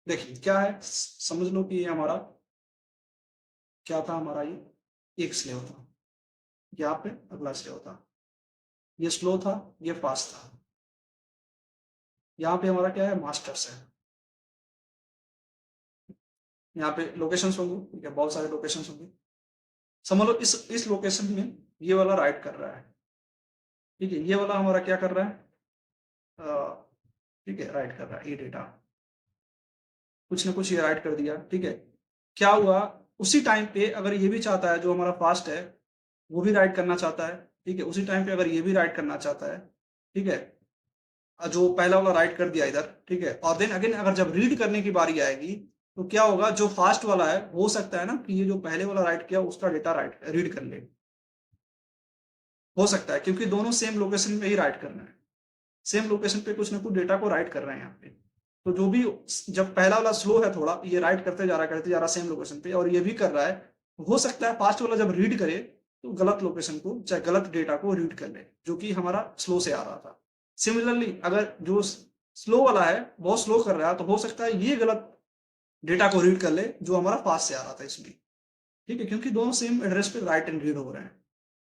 A: देखिए क्या है, समझ लो कि ये हमारा क्या था, हमारा ये एक स्लेव था, यहाँ पे अगला स्लेव था, ये स्लो था, ये फास्ट था, यहाँ पे हमारा क्या है, मास्टर्स है, यहाँ पे लोकेशंस होंगे, ठीक है, बहुत सारे लोकेशंस होंगे। समझ लो इस लोकेशन में ये वाला राइट कर रहा है, ठीक है, ये वाला हमारा क्या कर रहा है, ठीक है, राइट कर रहा है ये डेटा, कुछ ना कुछ ये राइट कर दिया, ठीक है। क्या हुआ, उसी टाइम पे अगर ये भी चाहता है, जो हमारा फास्ट है वो भी राइट करना चाहता है, ठीक है, उसी टाइम पे अगर ये भी राइट करना चाहता है, ठीक है, जो पहला वाला राइट कर दिया इधर, ठीक है, और देन अगेन अगर जब रीड करने की बारी आएगी तो क्या होगा, जो फास्ट वाला है हो सकता है ना कि ये जो पहले वाला राइट किया उसका डेटा राइट रीड कर ले, हो सकता है, क्योंकि दोनों सेम लोकेशन पे ही राइट करना है, सेम लोकेशन पे कुछ ना कुछ डेटा को राइट कर रहे हैं यहाँ पे। तो जो भी, जब पहला वाला स्लो है थोड़ा, ये राइट करते जा रहा सेम लोकेशन पे, और ये भी कर रहा है, हो सकता है फास्ट वाला जब रीड करे तो गलत लोकेशन को, चाहे गलत डेटा को रीड कर ले, जो कि हमारा स्लो से आ रहा था। सिमिलरली अगर जो स्लो वाला है बहुत स्लो कर रहा है, तो हो सकता है ये गलत डेटा को रीड कर ले जो हमारा फास्ट से आ रहा था इसमें, ठीक है, क्योंकि दोनों सेम एड्रेस पे राइट एंड रीड हो रहे हैं।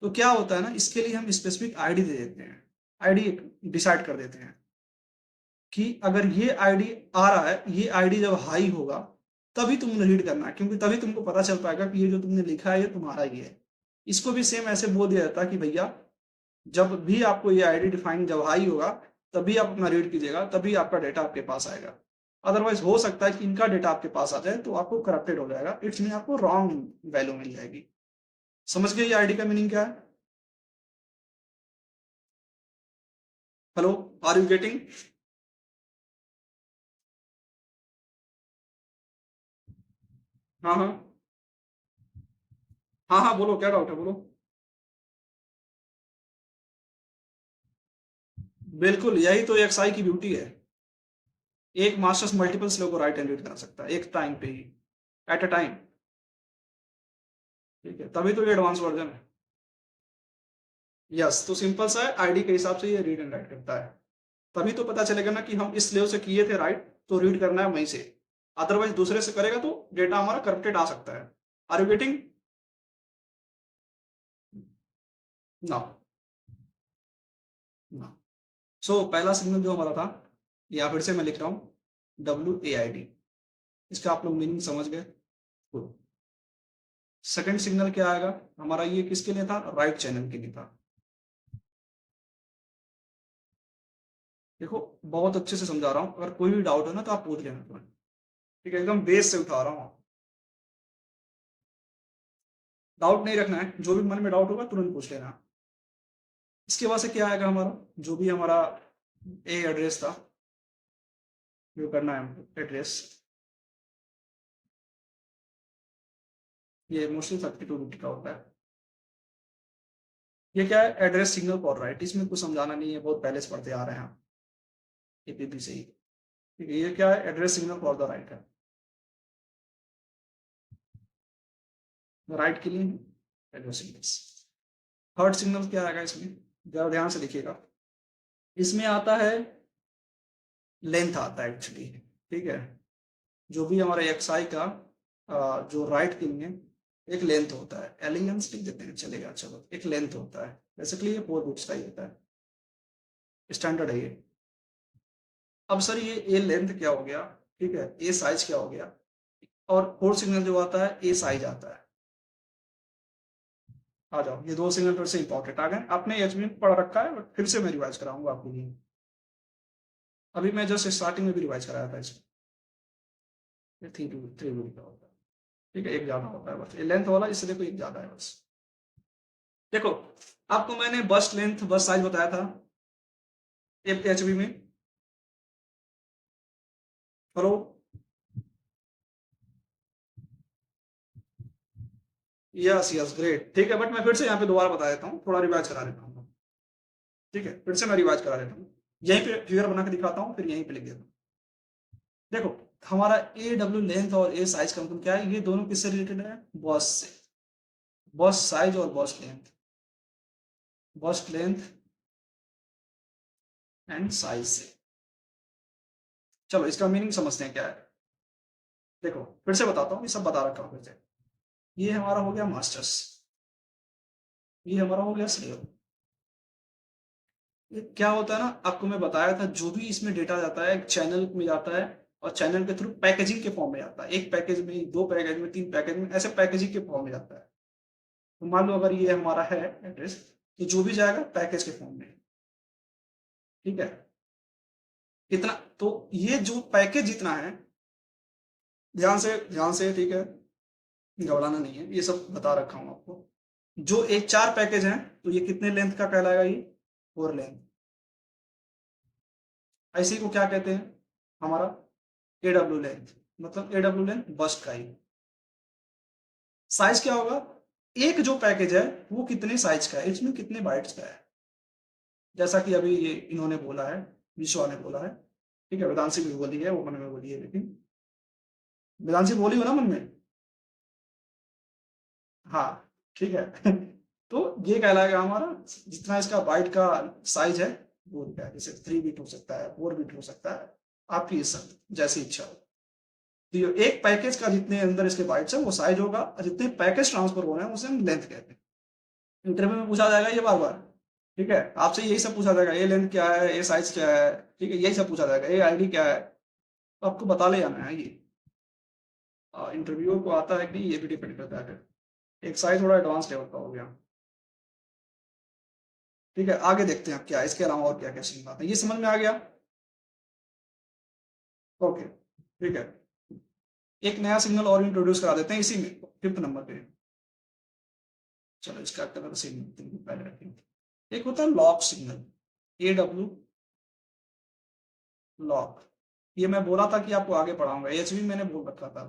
A: तो क्या होता है ना, इसके लिए हम स्पेसिफिक आईडी दे देते हैं, आईडी डिसाइड कर देते हैं कि अगर ये आईडी आ रहा है, ये आईडी जब हाई होगा तभी तुमने रीड करना है, क्योंकि तभी तुमको पता चल पाएगा कि ये जो तुमने लिखा है ये तुम्हारा ही है। इसको भी सेम ऐसे बोल दिया जाता है कि भैया जब भी आपको ये आईडी डिफाइन जब हाई होगा तभी आप अपना रीड कीजिएगा, तभी आपका डेटा आपके पास आएगा। अदरवाइज हो सकता है कि इनका डेटा आपके पास आ जाए तो आपको करप्टेड हो जाएगा, इट्स मीन आपको रॉन्ग वैल्यू मिल जाएगी। समझ गए ये आईडी का मीनिंग क्या है? Hello, are you getting? हाँ हाँ, हाँ हाँ, बोलो क्या डाउट है, बोलो। बिल्कुल, यही तो एक्सआई की ब्यूटी है, एक मास्टर्स मल्टीपल स्लेव को राइट एंड रीड करा सकता है एक टाइम पे ही, एट अ टाइम, ठीक है, तभी तो ये एडवांस वर्जन है। यस, तो सिंपल सा है, आईडी के हिसाब से ये रीड एंड राइट करता है, तभी तो पता चलेगा ना कि हम इस स्लेव से किए थे राइट, तो रीड करना है वहीं से, अदरवाइज दूसरे से करेगा तो डेटा हमारा करप्टेड आ सकता है। Are you getting? ना, ना। सो पहला सिग्नल जो हमारा था, या फिर से मैं लिख रहा हूं, WAID, इसका आप लोग मीनिंग समझ गए। सेकंड सिग्नल क्या आएगा हमारा, ये किसके लिए था, राइट चैनल के लिए था। देखो बहुत अच्छे से समझा रहा हूँ, अगर कोई भी डाउट है ना तो आप पूछ लेना तुम्हें, ठीक है, एकदम बेस से उठा रहा हूँ, डाउट नहीं रखना है, जो भी मन में डाउट होगा तुरंत पूछ लेना। इसके बाद से क्या आएगा हमारा, जो भी हमारा ए एड्रेस था, जो करना है एड्रेस, ये मोस्टली 32 बिट का होता है। ये क्या है, एड्रेस सिग्नल फॉर राइट, इसमें कुछ समझाना नहीं है, बहुत पहले से पढ़ते आ रहे हैं हम एपीबी से ही, ठीक है। ये क्या है, address signal for the right है, राइट के लिए एड्रेस सिग्नल्स। थर्ड सिग्नल क्या आएगा इसमें, जरा ध्यान से देखिएगा, इसमें आता है लेंथ आता है एक्चुअली, ठीक है, जो भी हमारे एक्सआई का जो राइट के लिए एक लेंथ होता है, एलिगेंस लिख देते हैं चलेगा, चलो, एक लेंथ होता है, बेसिकली ये 4 बिट्स का ही होता है, स्टैंडर्ड है ये। अब सर ये ए लेंथ क्या हो गया, ठीक है, ए साइज क्या हो गया, और फोर्थ सिग्नल जो आता है ए साइज आता है। आ जाओ, ये दो सिग्नल फिर से इंपॉर्टेंट आ गए, आपने एचबी पढ़ रखा है बट फिर से मैं रिवाइज कराऊंगा आपके लिए, अभी मैं जस्ट स्टार्टिंग में भी रिवाइज कराया था इसको। ये थ्री रूल का होता है, ठीक है, एक ज्यादा होता है बस, ये लेंथ वाला इससे देखो एक ज्यादा है बस। देखो आपको मैंने बस लेंथ बस साइज बताया था एचबी में, हेलो, यस यस ग्रेट, ठीक है, बट मैं फिर से यहाँ पे दोबारा बता देता हूँ, थोड़ा रिवाइज करा देता हूँ। ठीक है, फिर से मैं रिवाइज करा देता हूँ, यहीं पे फिगर बना के दिखाता हूँ, फिर यहीं पे लिख देता हूँ। देखो, हमारा ए डब्ल्यू लेंथ और ए साइज का मतलब क्या है, ये दोनों किससे रिलेटेड है, बॉस से। बॉस साइज और boss length, boss length and size से। चलो इसका मीनिंग समझते हैं क्या है। देखो फिर से बताता हूँ, ये सब बता रखा हूँ फिर से। ये हमारा हो गया मास्टर्स, ये हमारा हो गया स्लेव। ये क्या होता है ना, आपको मैं बताया था, जो भी इसमें डेटा जाता है एक चैनल में जाता है, और चैनल के थ्रू पैकेजिंग के फॉर्म में जाता है, एक पैकेज में, दो पैकेज में, तीन पैकेज में, ऐसे पैकेजिंग के फॉर्म में जाता है। तो मान लो अगर ये हमारा है एड्रेस, तो जो भी जाएगा पैकेज के फॉर्म में। ठीक है, इतना तो, ये जो पैकेज जितना है, ध्यान से, ठीक है, घबराना नहीं है, ये सब बता रखा हूँ आपको। जो एक चार पैकेज हैं, तो ये कितने लेंथ का कहलाएगा, ये 4 लेंथ। ऐसे को क्या कहते हैं, हमारा ए डब्ल्यू लेंथ, मतलब ए डब्ल्यू लेंथ बस्ट का ही। साइज क्या होगा, एक जो पैकेज है वो कितने साइज का है, इसमें कितने बाइट्स का है। जैसा कि अभी ये इन्होंने बोला है, विश्वा ने बोला है, ठीक है, वेदांशी भी बोली है, वो मन में बोली है, लेकिन वेदांशी बोली हो ना मन में। हाँ ठीक है तो ये कहलाएगा हमारा, जितना इसका बाइट का साइज है वो क्या है, जैसे 3 बिट हो सकता है, 4 बिट हो सकता है, आपकी इच्छा, जैसी इच्छा हो। तो ये एक पैकेज का जितने अंदर इसके बाइट्स है वो साइज होगा, और जितने पैकेज ट्रांसफर हो रहे हैं उसे हम लेंथ कहते हैं। इंटरव्यू में पूछा जाएगा ये बार बार। ठीक है, आपसे यही सब पूछा जाएगा, ए लेंथ क्या है, ए साइज क्या है, ठीक है, यही सब पूछा जाएगा, ए आईडी क्या है, तो आपको बता ले जाना है ये। इंटरव्यू को आता है कि नहीं, ये भी डिपेंड करता है फिर। एक साइज थोड़ा एडवांस लेवल का हो गया। ठीक है, आगे देखते हैं क्या इसके अलावा और क्या क्या सीन बात है, ये समझ में आ गया। ओके, ठीक है, एक नया सिग्नल और इंट्रोड्यूस करा देते हैं इसी में, 5th नंबर पे। चलो इसका कलर सिग्नल पहले रखेंगे। एक होता है lock signal, A W lock. ये मैं बोला था कि आपको आगे पढ़ाऊंगा, एच भी मैंने बोल रखा था,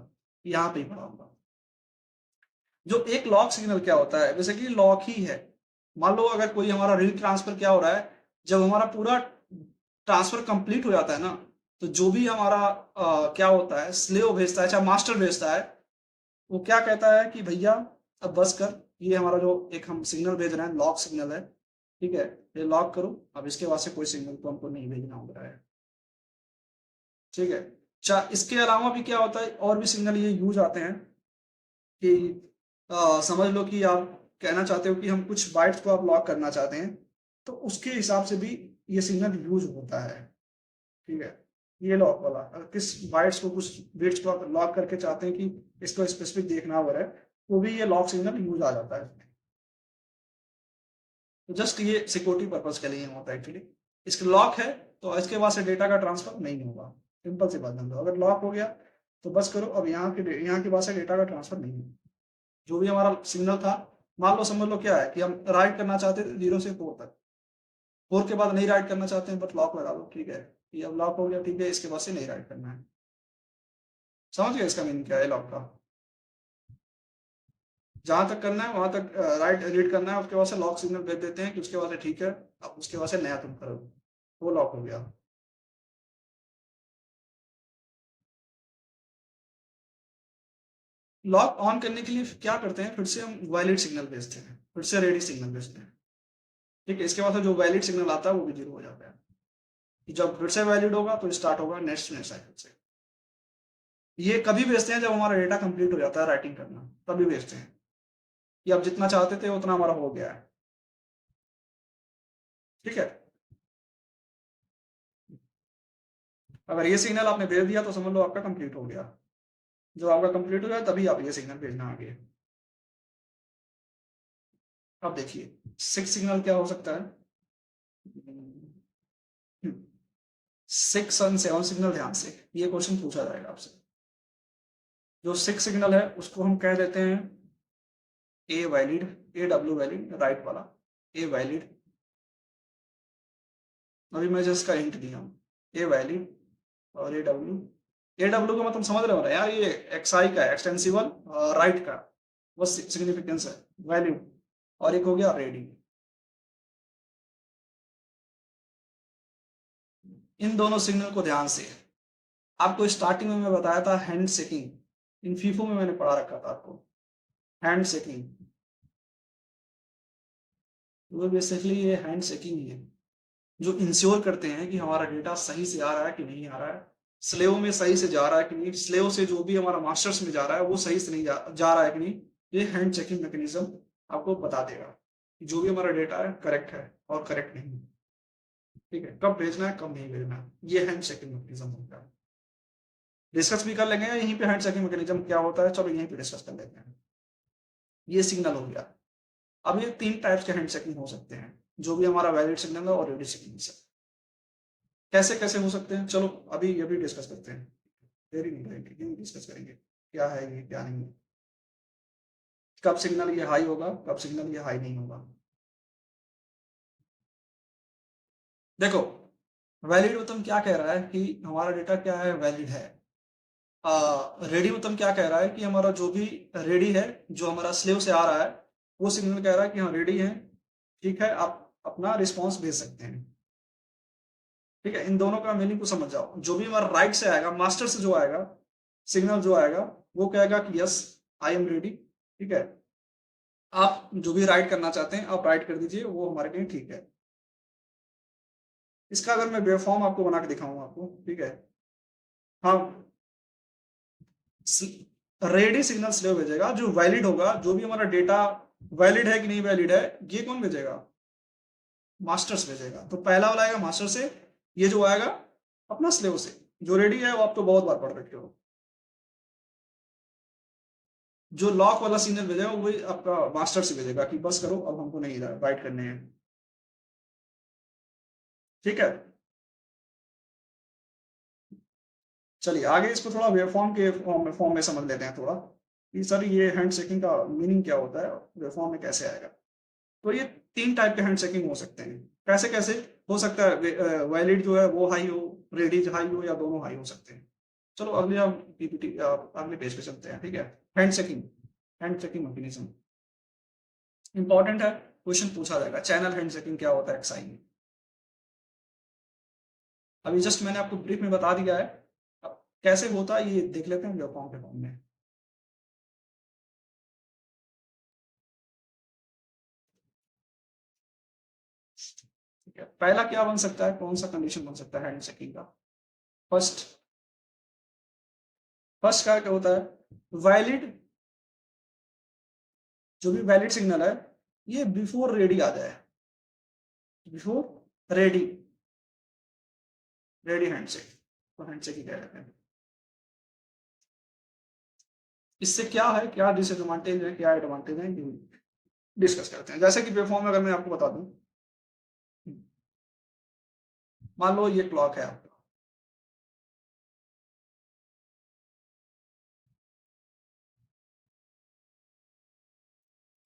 A: यहाँ पे ही पढ़ाऊंगा। जो एक लॉक सिग्नल क्या होता है, बेसिकली लॉक ही है। मान लो अगर कोई हमारा रील ट्रांसफर क्या हो रहा है, जब हमारा पूरा ट्रांसफर कंप्लीट हो जाता है ना, तो जो भी हमारा क्या होता है, स्लेव भेजता है, चाहे मास्टर भेजता है, वो क्या कहता है कि भैया अब बस कर, ये हमारा जो एक हम सिग्नल भेज रहे हैं लॉक सिग्नल है, ठीक है, ये लॉक करो, अब इसके बाद से कोई सिग्नल तो हमको नहीं भेजना होगा है। ठीक है, इसके अलावा भी क्या होता है, और भी सिग्नल ये यूज आते हैं कि समझ लो कि आप कहना चाहते हो कि हम कुछ बाइट्स को आप लॉक करना चाहते हैं, तो उसके हिसाब से भी ये सिग्नल यूज होता है। ठीक है, ये लॉक वाला, किस बाइट्स को, कुछ बिट्स को आप लॉक करके चाहते हैं कि इसको स्पेसिफिक देखना हो रहा है, तो भी ये लॉक सिग्नल यूज आ जाता है। तो जस्ट ये सिक्योरिटी पर्पज के लिए होता है एक्चुअली। इसके लॉक है तो इसके बाद से डेटा का ट्रांसफर नहीं होगा, सिंपल सी बात है। अगर लॉक हो गया तो बस करो, अब यहाँ के बाद से डेटा का ट्रांसफर नहीं होगा। जो भी हमारा सिग्नल था, मान लो समझ लो क्या है कि हम राइट करना चाहते थे 0 से 4 तक, 4 के बाद नहीं राइट करना चाहते हैं, बट लॉक लगा दो, ठीक है, ये अब लॉक हो गया, ठीक है, इसके बाद से नहीं राइट करना है। समझ गए इसका मीनिंग क्या है लॉक का। जहां तक करना है वहां तक राइट रीड करना है, उसके बाद से लॉक सिग्नल भेज देते हैं कि उसके बाद से ठीक है, अब उसके बाद से नया तुम करो, वो लॉक हो गया। लॉक ऑन करने के लिए क्या करते हैं, फिर से हम वैलिड सिग्नल भेजते हैं, फिर से रेडी सिग्नल भेजते हैं। ठीक है, इसके बाद से जो वैलिड सिग्नल आता है वो भी 0 हो जाता है। जब फिर से वैलिड होगा तो स्टार्ट होगा नेक्स्ट नेक्स्ट साइकिल से। ये कभी भेजते हैं जब हमारा डेटा कंप्लीट हो जाता है राइटिंग करना, तभी भेजते हैं कि अब जितना चाहते थे उतना हमारा हो गया है। ठीक है, अगर ये सिग्नल आपने भेज दिया तो समझ लो आपका कंप्लीट हो गया। जब आपका कंप्लीट हो गया तभी आप ये सिग्नल भेजना आगे। अब देखिए 6 सिग्नल क्या हो सकता है, 6 और 7 सिग्नल, ध्यान से ये क्वेश्चन पूछा जाएगा आपसे। जो 6 सिग्नल है उसको हम कह देते हैं a valid, A W valid, right वाला ए वैलिड। अभी मैं जिसका हिंट दिया हूँ, ए वैलिड और ए डब्ल्यू। ए डब्ल्यू का मतलब समझ रहे हो ना यार, ये एक्सआई का एक्सटेंसिबल राइट का, वो सिग्निफिकेंस है, वैल्यू, और एक हो गया रेडी। इन दोनों सिग्नल को ध्यान से, आपको स्टार्टिंग में मैं बताया था हैंड शेकिंग, इन फीफो में मैंने पढ़ा रखा था आपको हैंड शेकिंग। वो बेसिकली ये हैंड शेकिंग ही है जो इंश्योर करते हैं कि हमारा डेटा सही से आ रहा है कि नहीं आ रहा है, स्लेव में सही से जा रहा है कि नहीं, स्लेव से जो भी हमारा मास्टर्स में जा रहा है वो सही से नहीं जा रहा है कि नहीं। ये हैंड चेकिंग मैकेनिज्म आपको बता देगा कि जो भी हमारा डेटा है करेक्ट है और करेक्ट नहीं। ठीक है, कब भेजना है कब नहीं भेजना है, ये हैंड चेकिंग मैकेनिज्म होता है। डिस्कस भी कर लेंगे यहीं पे हैंड चेकिंग मैकेनिज्म क्या होता है, चलो यहीं पे डिस्कस कर लेते हैं। ये सिग्नल हो गया। अब ये 3 टाइप्स के हैंड चेकिंग हो सकते हैं, जो भी हमारा वैलिड सिग्नल है और रेडी सिग्नल है। कैसे कैसे हो सकते हैं, चलो अभी ये भी डिस्कस करते हैं। देरी नहीं करेंगे, यही डिस्कस करेंगे क्या है ये क्या नहीं है, कब सिग्नल ये हाई होगा कब सिग्नल ये हाई नहीं होगा। देखो, वैलिड उत्तम क्या कह रहा है कि हमारा डेटा क्या है, वैलिड है। रेडी उत्तम क्या कह रहा है कि हमारा जो भी रेडी है, जो हमारा स्लेव से आ रहा है, वो सिग्नल कह रहा है कि हाँ रेडी है, ठीक है, आप अपना रिस्पॉन्स भेज सकते हैं। ठीक है, इन दोनों का मीनिंग को समझ जाओ। जो भी हमारा राइट से आएगा, मास्टर से जो आएगा सिग्नल जो आएगा, वो कहेगा कि यस आई एम रेडी। ठीक है, आप जो भी राइट करना चाहते हैं आप राइट कर दीजिए, वो हमारे लिए ठीक है। इसका अगर मैं वेवफॉर्म आपको बना के दिखाऊंगा आपको, ठीक है, हाँ, रेडी सिग्नल स्लेव भेजेगा, जो वैलिड होगा, जो भी हमारा डेटा वैलिड है कि नहीं वैलिड है, ये कौन भेजेगा, मास्टर्स भेजेगा। तो पहला वाला आएगा मास्टर से, ये जो आएगा अपना स्लेव से। जो रेडी है वो आप तो बहुत बार पढ़ रखे हो। जो लॉक वाला सिग्नल भेजेगा वो आपका मास्टर से भेजेगा कि बस करो अब हमको नहीं राइट करने हैं। ठीक है, चलिए आगे इसको थोड़ा वेवफॉर्म के फॉर्म में समझ लेते हैं थोड़ा कि सर ये हैंड शेकिंग का मीनिंग क्या होता है, वेवफॉर्म में कैसे आएगा। तो ये 3 टाइप के हैंड शेकिंग हो सकते हैं। कैसे कैसे हो सकता है, वैलिड जो है वो हाई हो, रेडी हाई हो, या दोनों हाई हो सकते हैं। चलो अगले हम पीपीटी अगले पेज पे चलते हैं। ठीक है, hand shaking, hand shaking mechanism important है, क्वेश्चन पूछा जाएगा, चैनल हैंड शेकिंग क्या होता है एक्सआई में। अभी जस्ट मैंने आपको ब्रीफ में बता दिया है, अब कैसे होता है ये देख लेते हैं वेवफॉर्म के फॉर्म में। ठीक है, पहला क्या बन सकता है, कौन सा कंडीशन बन सकता है हैंड शेकिंग का। फर्स्ट, फर्स्ट क्या होता है, वैलिड, जो भी वैलिड सिग्नल है ये बिफोर रेडी आ जाए, बिफोर रेडी, रेडी हैंडशेक, तो हैंडशेक ही कह रहे हैं। इससे क्या है, क्या डिसएडवांटेज है, क्या एडवांटेज है, डिस्कस करते हैं। जैसे कि वेवफॉर्म में अगर मैं आपको बता दूं, मान लो ये क्लॉक है आपका,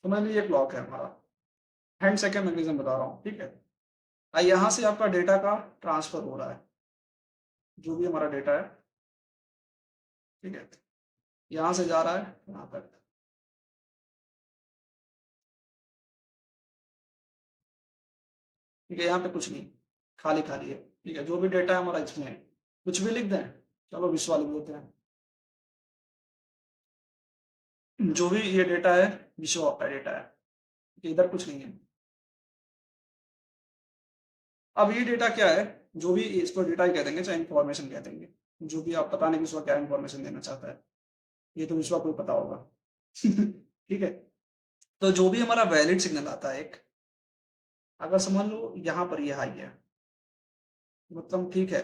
A: तो मान लो ये क्लॉक है हमारा, हैंड सेकंड मैकेनिज्म बता रहा हूँ। ठीक है, यहां से आपका डेटा का ट्रांसफर हो रहा है, जो भी हमारा डेटा है, ठीक है, यहां से जा रहा है यहाँ तक। ठीक है, यहाँ पे कुछ नहीं, खाली खाली है। ठीक है, जो भी डेटा है हमारा इसमें कुछ भी लिख दें, चलो विश्वा लिख देते हैं, जो भी ये डेटा है विश्वा का डेटा है, इधर कुछ नहीं है। अब ये डेटा क्या है, जो भी इसको डेटा ही कह देंगे चाहे इंफॉर्मेशन कह देंगे, जो भी आप पता नहीं विश्वा क्या इंफॉर्मेशन देना चाहता है, ये तो विश्वा को ही पता होगा। ठीक है, तो जो भी हमारा वैलिड सिग्नल आता है एक, अगर समझ लो यहाँ पर ये हाई है, मतलब ठीक है,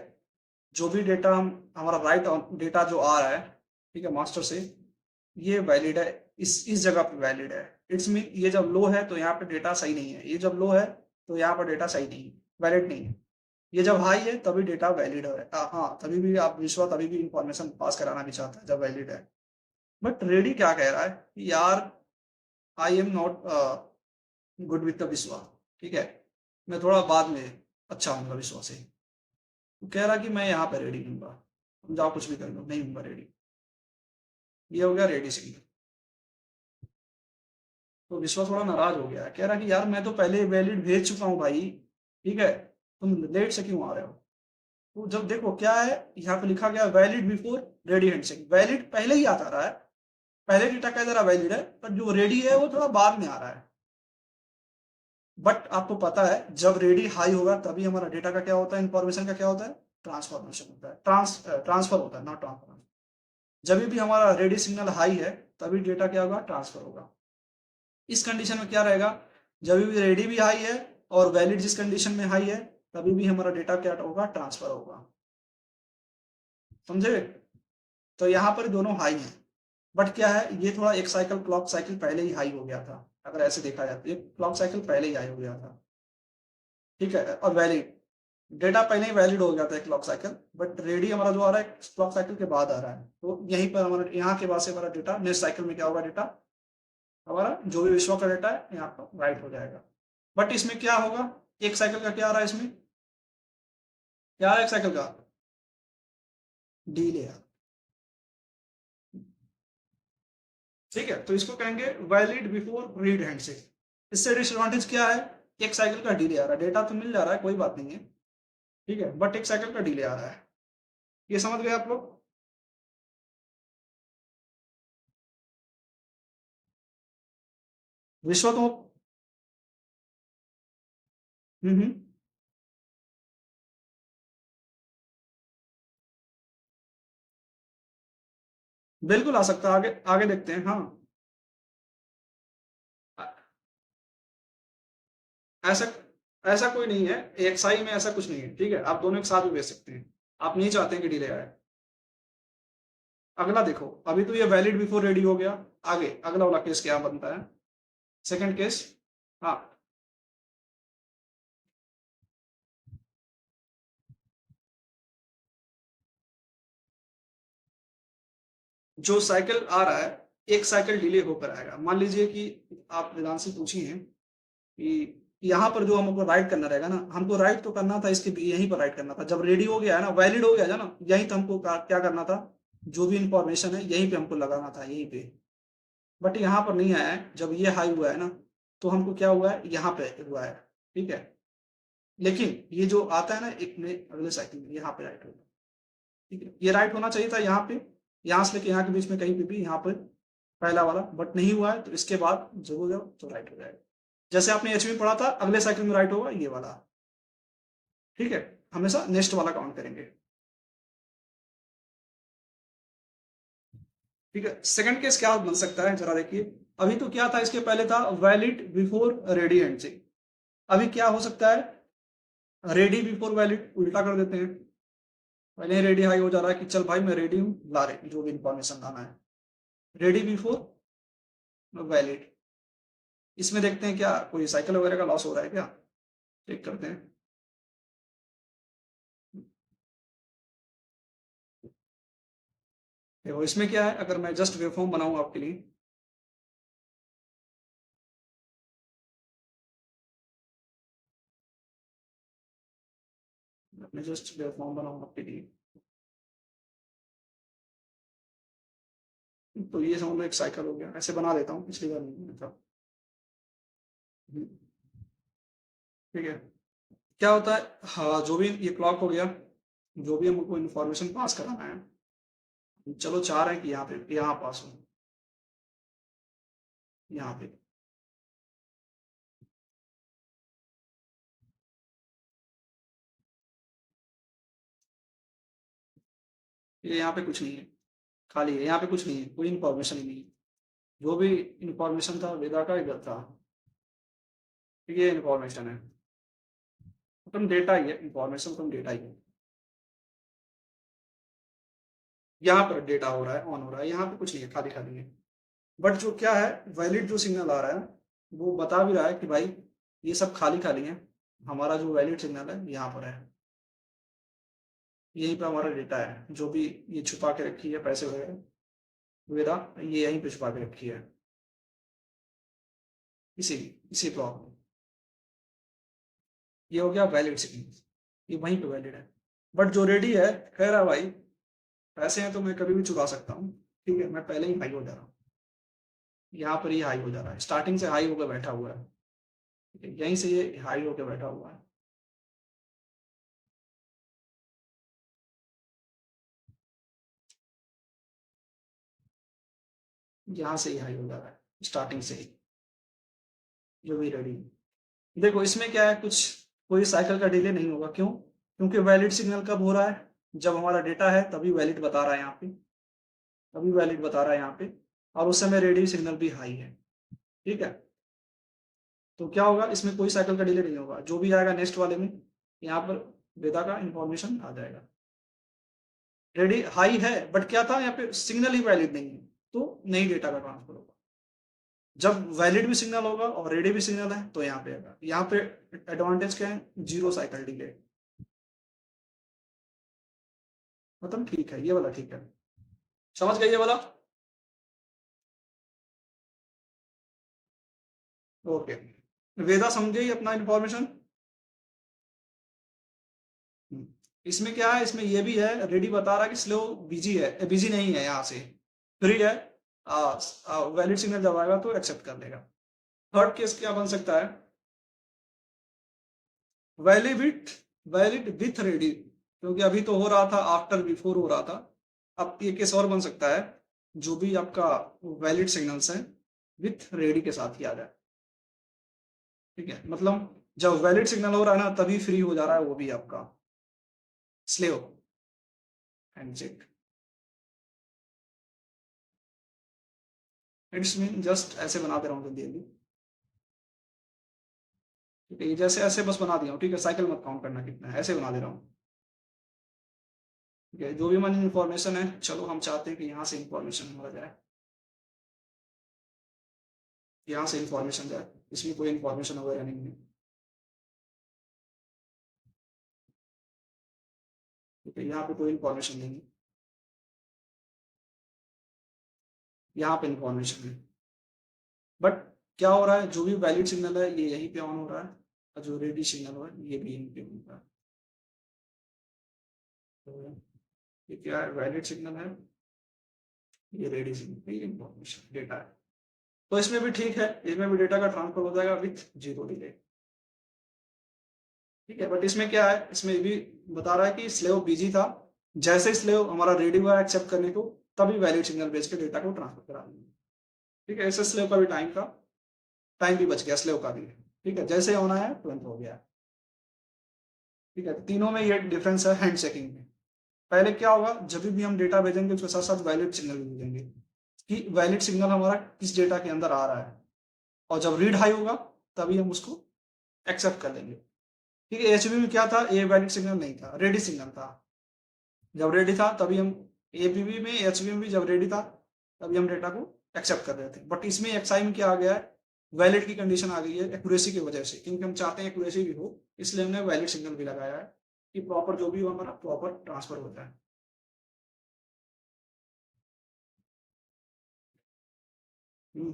A: जो भी डेटा हम हमारा राइट डेटा जो आ रहा है, ठीक है, मास्टर से, ये वैलिड है, इस जगह पे वैलिड है। इट्स मीन ये जब लो है तो यहाँ पे डेटा सही नहीं है, ये जब लो है तो यहाँ पर डेटा सही नहीं है, वैलिड नहीं है। ये जब हाई है तभी डेटा वैलिड है, हाँ तभी भी आप विश्वा तभी भी इंफॉर्मेशन पास कराना भी चाहता है जब वैलिड है। बट रेडी क्या कह रहा है कि यार I am not good with the विश्वा, ठीक है, मैं थोड़ा बाद में अच्छा हूँगा विश्वा से। तो कह रहा कि मैं यहाँ पे रेडी हूँगा, तुम जाओ कुछ भी कर लो, नहीं हूँगा रेडी। ये हो गया रेडी सिग्नल। तो विश्वा थोड़ा नाराज हो गया, कह रहा कि यार मैं तो पहले वैलिड भेज चुका हूँ भाई, ठीक है, तुम लेट से क्यों आ रहे हो। तो जब देखो क्या है, यहाँ पे लिखा गया valid before ready handshake, valid पहले ही आता रहा है, पहले डेटा का जरा वैलिड है, पर जो रेडी है वो थोड़ा बाद में आ रहा है। बट आपको पता है जब रेडी हाई होगा तभी हमारा डेटा का क्या होता है, इंफॉर्मेशन का क्या होता है, ट्रांसफॉर्मेशन होता है, ट्रांसफर होता है, नॉट ट्रांसफॉर्मेशन। जब भी हमारा रेडी सिग्नल हाई है तभी डेटा क्या होगा, ट्रांसफर होगा। इस कंडीशन में क्या रहेगा, जब भी रेडी भी हाई है और वैलिड जिस कंडीशन में हाई है तभी भी हमारा डेटा क्या होगा, ट्रांसफर होगा। समझे। तो यहाँ पर दोनों हाई है, बट क्या है, ये थोड़ा एक साइकिल क्लॉक साइकिल पहले ही हाई हो गया था, अगर ऐसे देखा जाए तो ये क्लॉक साइकिल पहले ही हाई हो गया था, ठीक है। और वैलिड डेटा पहले ही वैलिड हो गया था एक क्लॉक साइकिल, बट रेडी हमारा जो आ रहा है क्लॉक साइकिल के बाद आ रहा है, तो यहीं पर हमारा यहाँ के बाद से हमारा डेटा नेक्स्ट साइकिल में क्या होगा, डेटा हमारा जो भी विश्व का डेटा है यहाँ पर राइट हो जाएगा। बट इसमें क्या होगा, एक साइकिल का क्या आ रहा है, इसमें क्या आ रहा है एक साइकिल का, डीले। ठीक है, तो इसको कहेंगे वैलिड बिफोर रीड हैंडशेक। इससे डिसएडवांटेज क्या है, एक साइकिल का डिले आ रहा है, डेटा तो मिल जा रहा है कोई बात नहीं है, ठीक है, बट एक साइकिल का डिले आ रहा है। ये समझ गए आप लोग। विश्व तो हम्म, बिल्कुल आ सकता है, आगे आगे देखते हैं। हाँ, ऐसा ऐसा कोई नहीं है, एक्सआई में ऐसा कुछ नहीं है, ठीक है, आप दोनों एक साथ भी भेज सकते हैं, आप नहीं चाहते हैं कि डिले आए। अगला देखो, अभी तो ये वैलिड बिफोर रेडी हो गया, आगे अगला वाला केस क्या बनता है, सेकंड केस। हाँ, जो साइकिल आ रहा है एक साइकिल डिले होकर आएगा। मान लीजिए कि आप वेदांत से पूछी हैं कि यहाँ पर जो हमको राइट करना रहेगा ना, हमको राइट तो करना था इसके यहीं पर राइट करना था, जब रेडी हो गया है ना, वैलिड हो गया है ना, यहीं तो हमको क्या करना था, जो भी इंफॉर्मेशन है यहीं पे हमको लगाना था, यहीं पे। बट यहाँ पर नहीं आया है, जब ये हाई हुआ है ना, तो हमको क्या हुआ है, यहाँ पे हुआ है, ठीक है। लेकिन ये जो आता है ना एक में अगले साइकिल में यहाँ पे राइट होगा, ठीक है, ये राइट होना चाहिए था यहाँ पे, यहाँ से लेके यहाँ के बीच में कहीं पे भी, यहाँ पर पहला वाला, बट नहीं हुआ है, तो इसके बाद जब होगा तो राइट हो जाएगा। जैसे आपने एच में पढ़ा था, अगले साइकिल में राइट होगा ये वाला, ठीक है, हमेशा नेक्स्ट वाला काउंट करेंगे। ठीक है, सेकंड केस क्या बन सकता है जरा देखिए। अभी तो क्या था, इसके पहले था वैलिड बिफोर रेडी हैंडशेक, अभी क्या हो सकता है, रेडी बिफोर वैलिड, उल्टा कर देते हैं। पहले ही रेडी हाई हो जा रहा है कि चल भाई मैं रेडी हूँ, ला रहे जो भी इंफॉर्मेशन लाना है, रेडी बिफोर वैलिड। इसमें देखते हैं क्या कोई साइकिल वगैरह का लॉस हो रहा है क्या, चेक करते हैं। देखो इसमें क्या है, अगर मैं जस्ट वेवफॉर्म बनाऊं आपके लिए, मैं जस्ट वेवफॉर्म बनाऊं आपके लिए, तो ये समझ लो एक साइकिल हो गया, ऐसे बना देता हूँ, पिछली बार नहीं था। ठीक है, क्या होता है, हाँ जो भी ये क्लॉक हो गया, जो भी हमको इन्फॉर्मेशन पास कराना है, चलो चाह रहे हैं कि यहाँ पे यहाँ पास हो, यहाँ पे ये यहाँ पे कुछ नहीं है, खाली है, यहाँ पे कुछ नहीं है, कोई इन्फॉर्मेशन ही नहीं है, जो भी इन्फॉर्मेशन था वेदा का इधर था, ये इन्फॉर्मेशन है, तुम डेटा ही है, इन्फॉर्मेशन तुम डेटा ही है, यहाँ पर डेटा हो रहा है, ऑन हो रहा है, यहाँ पे कुछ नहीं है, खाली खाली है। बट जो क्या है, वैलिड जो सिग्नल आ रहा है वो बता भी रहा है कि भाई ये सब खाली खाली है, हमारा जो वैलिड सिग्नल है यहाँ पर है, यहीं पे हमारा डेटा है, जो भी ये छुपा के रखी है पैसे वगैरह वेदा, ये यहीं पे छुपा के रखी है, इसी इसी ब्लॉक में। ये हो गया वैलिड सिग्नल, ये वहीं पे वैलिड है। बट जो रेडी है कह रहा भाई पैसे हैं तो मैं कभी भी चुका सकता हूँ, ठीक है, मैं पहले ही हाई हो जा रहा हूँ, यहाँ पर ये हाई हो जा रहा है, स्टार्टिंग से हाई होकर बैठा हुआ है, यहीं से ये हाई होकर बैठा हुआ है। यहाँ से ही हाई हो जा रहा है स्टार्टिंग से ही, जो भी रेडी। देखो इसमें क्या है, कुछ कोई साइकिल का डिले नहीं होगा, क्यों? क्योंकि वैलिड सिग्नल कब हो रहा है, जब हमारा डेटा है तभी वैलिड बता रहा है यहाँ पे, तभी वैलिड बता रहा है यहाँ पे, और उस समय रेडी सिग्नल भी हाई है। ठीक है, तो क्या होगा, इसमें कोई साइकिल का डिले नहीं होगा, जो भी आएगा नेक्स्ट वाले में यहाँ पर डेटा का इंफॉर्मेशन आ जाएगा। रेडी हाई है, बट क्या था यहाँ पे, सिग्नल ही वैलिड नहीं है, तो नई डेटा का ट्रांसफर होगा। जब वैलिड भी सिग्नल होगा और रेडी भी सिग्नल है तो यहाँ पे आएगा। यहाँ पे एडवांटेज क्या है, जीरो साइकिल डिले, मतलब ठीक है, ये वाला ठीक है, समझ गए ये वाला? ओके, वेदा समझे ये अपना इंफॉर्मेशन। इसमें क्या है, इसमें ये भी है, रेडी बता रहा है कि स्लो बिजी है, बिजी नहीं है, यहाँ से फ्री है, वैलिड सिग्नल जब आएगा तो एक्सेप्ट कर लेगा। थर्ड केस क्या बन सकता है, वैलिड वैलिड विथ रेडी, क्योंकि अभी तो हो रहा था आफ्टर बिफोर हो रहा था, अब ये केस और बन सकता है, जो भी आपका वैलिड सिग्नल्स है विथ रेडी के साथ ही आ जाए। ठीक है, मतलब जब वैलिड सिग्नल हो रहा है ना तभी फ्री हो जा रहा है वो भी आपका slave handshake. It's mean just ऐसे बना दे रहा हूँ जल्दी जल्दी। ठीक है, जैसे ऐसे बस बना दिया हूँ, ठीक है, साइकिल मत काउंट करना कितना है, ऐसे बना दे रहा हूँ। ठीक है, जो भी मन इन्फॉर्मेशन है, चलो हम चाहते हैं कि यहाँ से इन्फॉर्मेशन हमारा जाए, यहाँ से इन्फॉर्मेशन जाए, इसमें कोई इन्फॉर्मेशन वगैरह नहीं है। ठीक है, यहाँ पे कोई इन्फॉर्मेशन नहीं है, यहाँ पे इन्फॉर्मेशन है, बट क्या हो रहा है, जो भी वैलिड सिग्नल है ये यहीं पे ऑन हो रहा है, और जो रेडी सिग्नल हो रहा है ये भी यहीं पे ऑन हो रहा है। तो ये क्या है, वैलिड सिग्नल है, ये रेडी सिग्नल, ये इन्फॉर्मेशन डेटा है, तो इसमें भी ठीक है, इसमें भी डेटा का ट्रांसफर हो जाएगा विथ जीरो डिले। ठीक है, बट इसमें क्या है, इसमें भी बता रहा है कि स्लेव बिजी था, जैसे स्लेव हमारा रेडी हुआ एक्सेप्ट करने को, तभी वैलिड सिग्नल भेज के डेटा को ट्रांसफर करा देंगे। ठीक है, ऐसे स्लेव का भी टाइम भी बच गया, स्लेव का भी। ठीक है, जैसे होना है तुरंत हो गया। ठीक है, तीनों में ये डिफरेंस है हैंड शेकिंग में। पहले क्या होगा, जब भी हम डेटा भेजेंगे उसके साथ साथ वैलिड सिग्नल भी भेजेंगे, कि वैलिड सिग्नल हमारा किस डेटा के अंदर आ रहा है, और जब रीड हाई होगा तभी हम उसको एक्सेप्ट कर लेंगे। ठीक है, एचबी में क्या था, ए वैलिड सिग्नल नहीं था, रेडी सिग्नल था, जब रेडी था तभी हम, एपीबी में एचबी में भी जब रेडी था तभी हम डेटा को एक्सेप्ट कर रहे थे। बट इसमें एक्सआई में क्या आ गया है, वैलिड की कंडीशन आ गई है एक्यूरेसी की वजह से, क्योंकि हम चाहते हैं एक्यूरेसी भी हो, इसलिए हमने वैलिड सिग्नल भी लगाया है कि प्रॉपर जो भी हो हमारा प्रॉपर ट्रांसफर होता है। हम्म,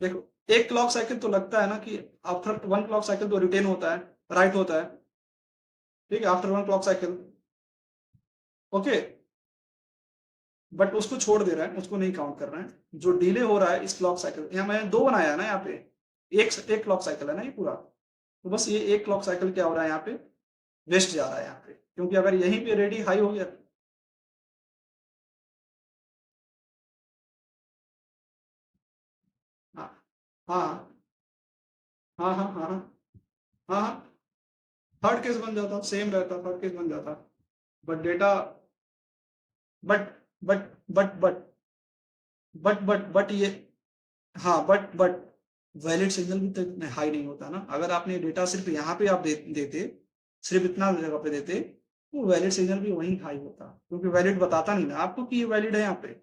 A: देखो एक क्लॉक साइकिल तो लगता है ना कि आफ्टर वन क्लॉक साइकिल तो रिटेन होता है, राइट होता है। ठीक है, after one clock cycle, okay, but उसको छोड़ दे रहा है, उसको नहीं काउंट कर रहे हैं, जो डिले हो रहा है इस क्लॉक साइकिल, यहाँ मैंने दो बनाया है ना, यहाँ पे एक क्लॉक साइकिल है ना ये पूरा, तो बस ये एक क्लॉक साइकिल क्या हो रहा है यहाँ पे, वेस्ट जा रहा है यहाँ पे, क्योंकि अगर यहीं पे रेडी हाई हो गया। हाँ हाँ हाँ हाँ हाँ हाँ हाँ, थर्ड केस बन जाता, सेम रहता, थर्ड केस बन जाता, but data, but but but but but ये, हाँ बट वैलिड सिग्नल भी तो इतना हाई नहीं होता ना, अगर आपने डेटा सिर्फ यहाँ पे आप देते, सिर्फ इतना जगह पे देते, तो वैलिड सिग्नल भी वहीं हाई होता, क्योंकि वैलिड बताता नहीं ना आपको कि ये वैलिड है, यहाँ पे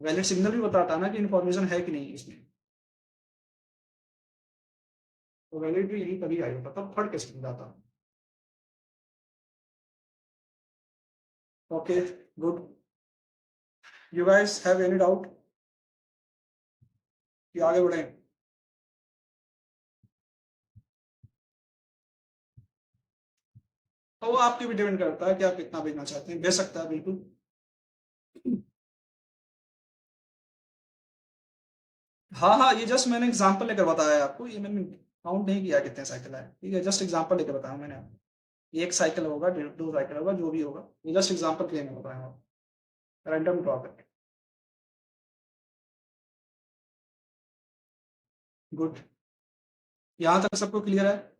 A: वैलिड सिग्नल भी बताता ना कि इन्फॉर्मेशन है कि नहीं इसमें, तो वैलिड भी यही तभी हाई होता, तब थर्ड केस बन जाता। Okay, good, you guys have any doubt कि आगे बढ़े? तो वो आपके भी डिपेंड करता है कि आप कितना भेजना चाहते हैं, भेज सकता है बिल्कुल। हाँ हाँ, ये जस्ट मैंने एग्जांपल लेकर बताया है आपको, ये मैंने काउंट नहीं किया कितने साइकिल है, ठीक है, जस्ट एग्जांपल लेकर बताया मैंने आपको। एक साइकिल होगा, दो साइकिल होगा, जो भी होगा, ये जस्ट एग्जांपल के लिए मैं बताया हूँ, रैंडम ड्रॉ करके। गुड, यहाँ तक सबको क्लियर है?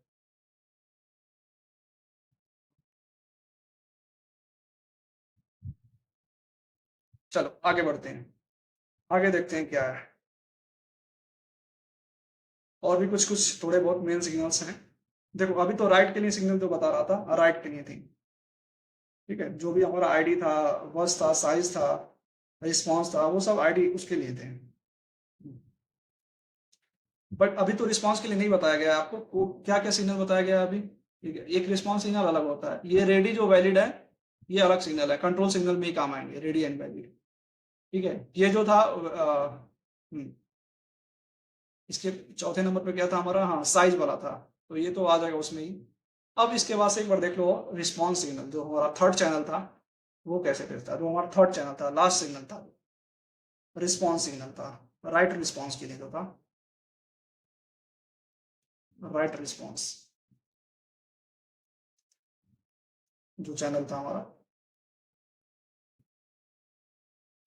A: चलो आगे बढ़ते हैं, आगे देखते हैं क्या है। और भी कुछ कुछ थोड़े बहुत मेन सिग्नल्स हैं। देखो अभी तो राइट के लिए सिग्नल जो बता रहा था, राइट के लिए थी, ठीक है, जो भी हमारा आईडी था, वर्स था, साइज था, रिस्पॉन्स था, वो सब आईडी उसके लिए थे। बट अभी तो रिस्पॉन्स के लिए नहीं बताया गया है आपको, को क्या क्या सिग्नल बताया गया है अभी, ठीक है, एक रिस्पॉन्स सिग्नल अलग होता है, ये रेडी जो वैलिड है, ये अलग सिग्नल है, कंट्रोल सिग्नल में ही काम आएंगे रेडी एंड वैलिड, ठीक है। ये जो था इसके चौथे नंबर पे क्या था हमारा, हाँ साइज वाला था, तो ये तो आ जाएगा उसमें ही। अब इसके बाद से एक बार देख लो रिस्पॉन्स सिग्नल, जो हमारा थर्ड चैनल था, वो कैसे भेजता है, जो हमारा थर्ड चैनल था, लास्ट सिग्नल था, रिस्पॉन्स सिग्नल था, राइट रिस्पॉन्स के लिए जो था, राइट रिस्पॉन्स जो चैनल था हमारा,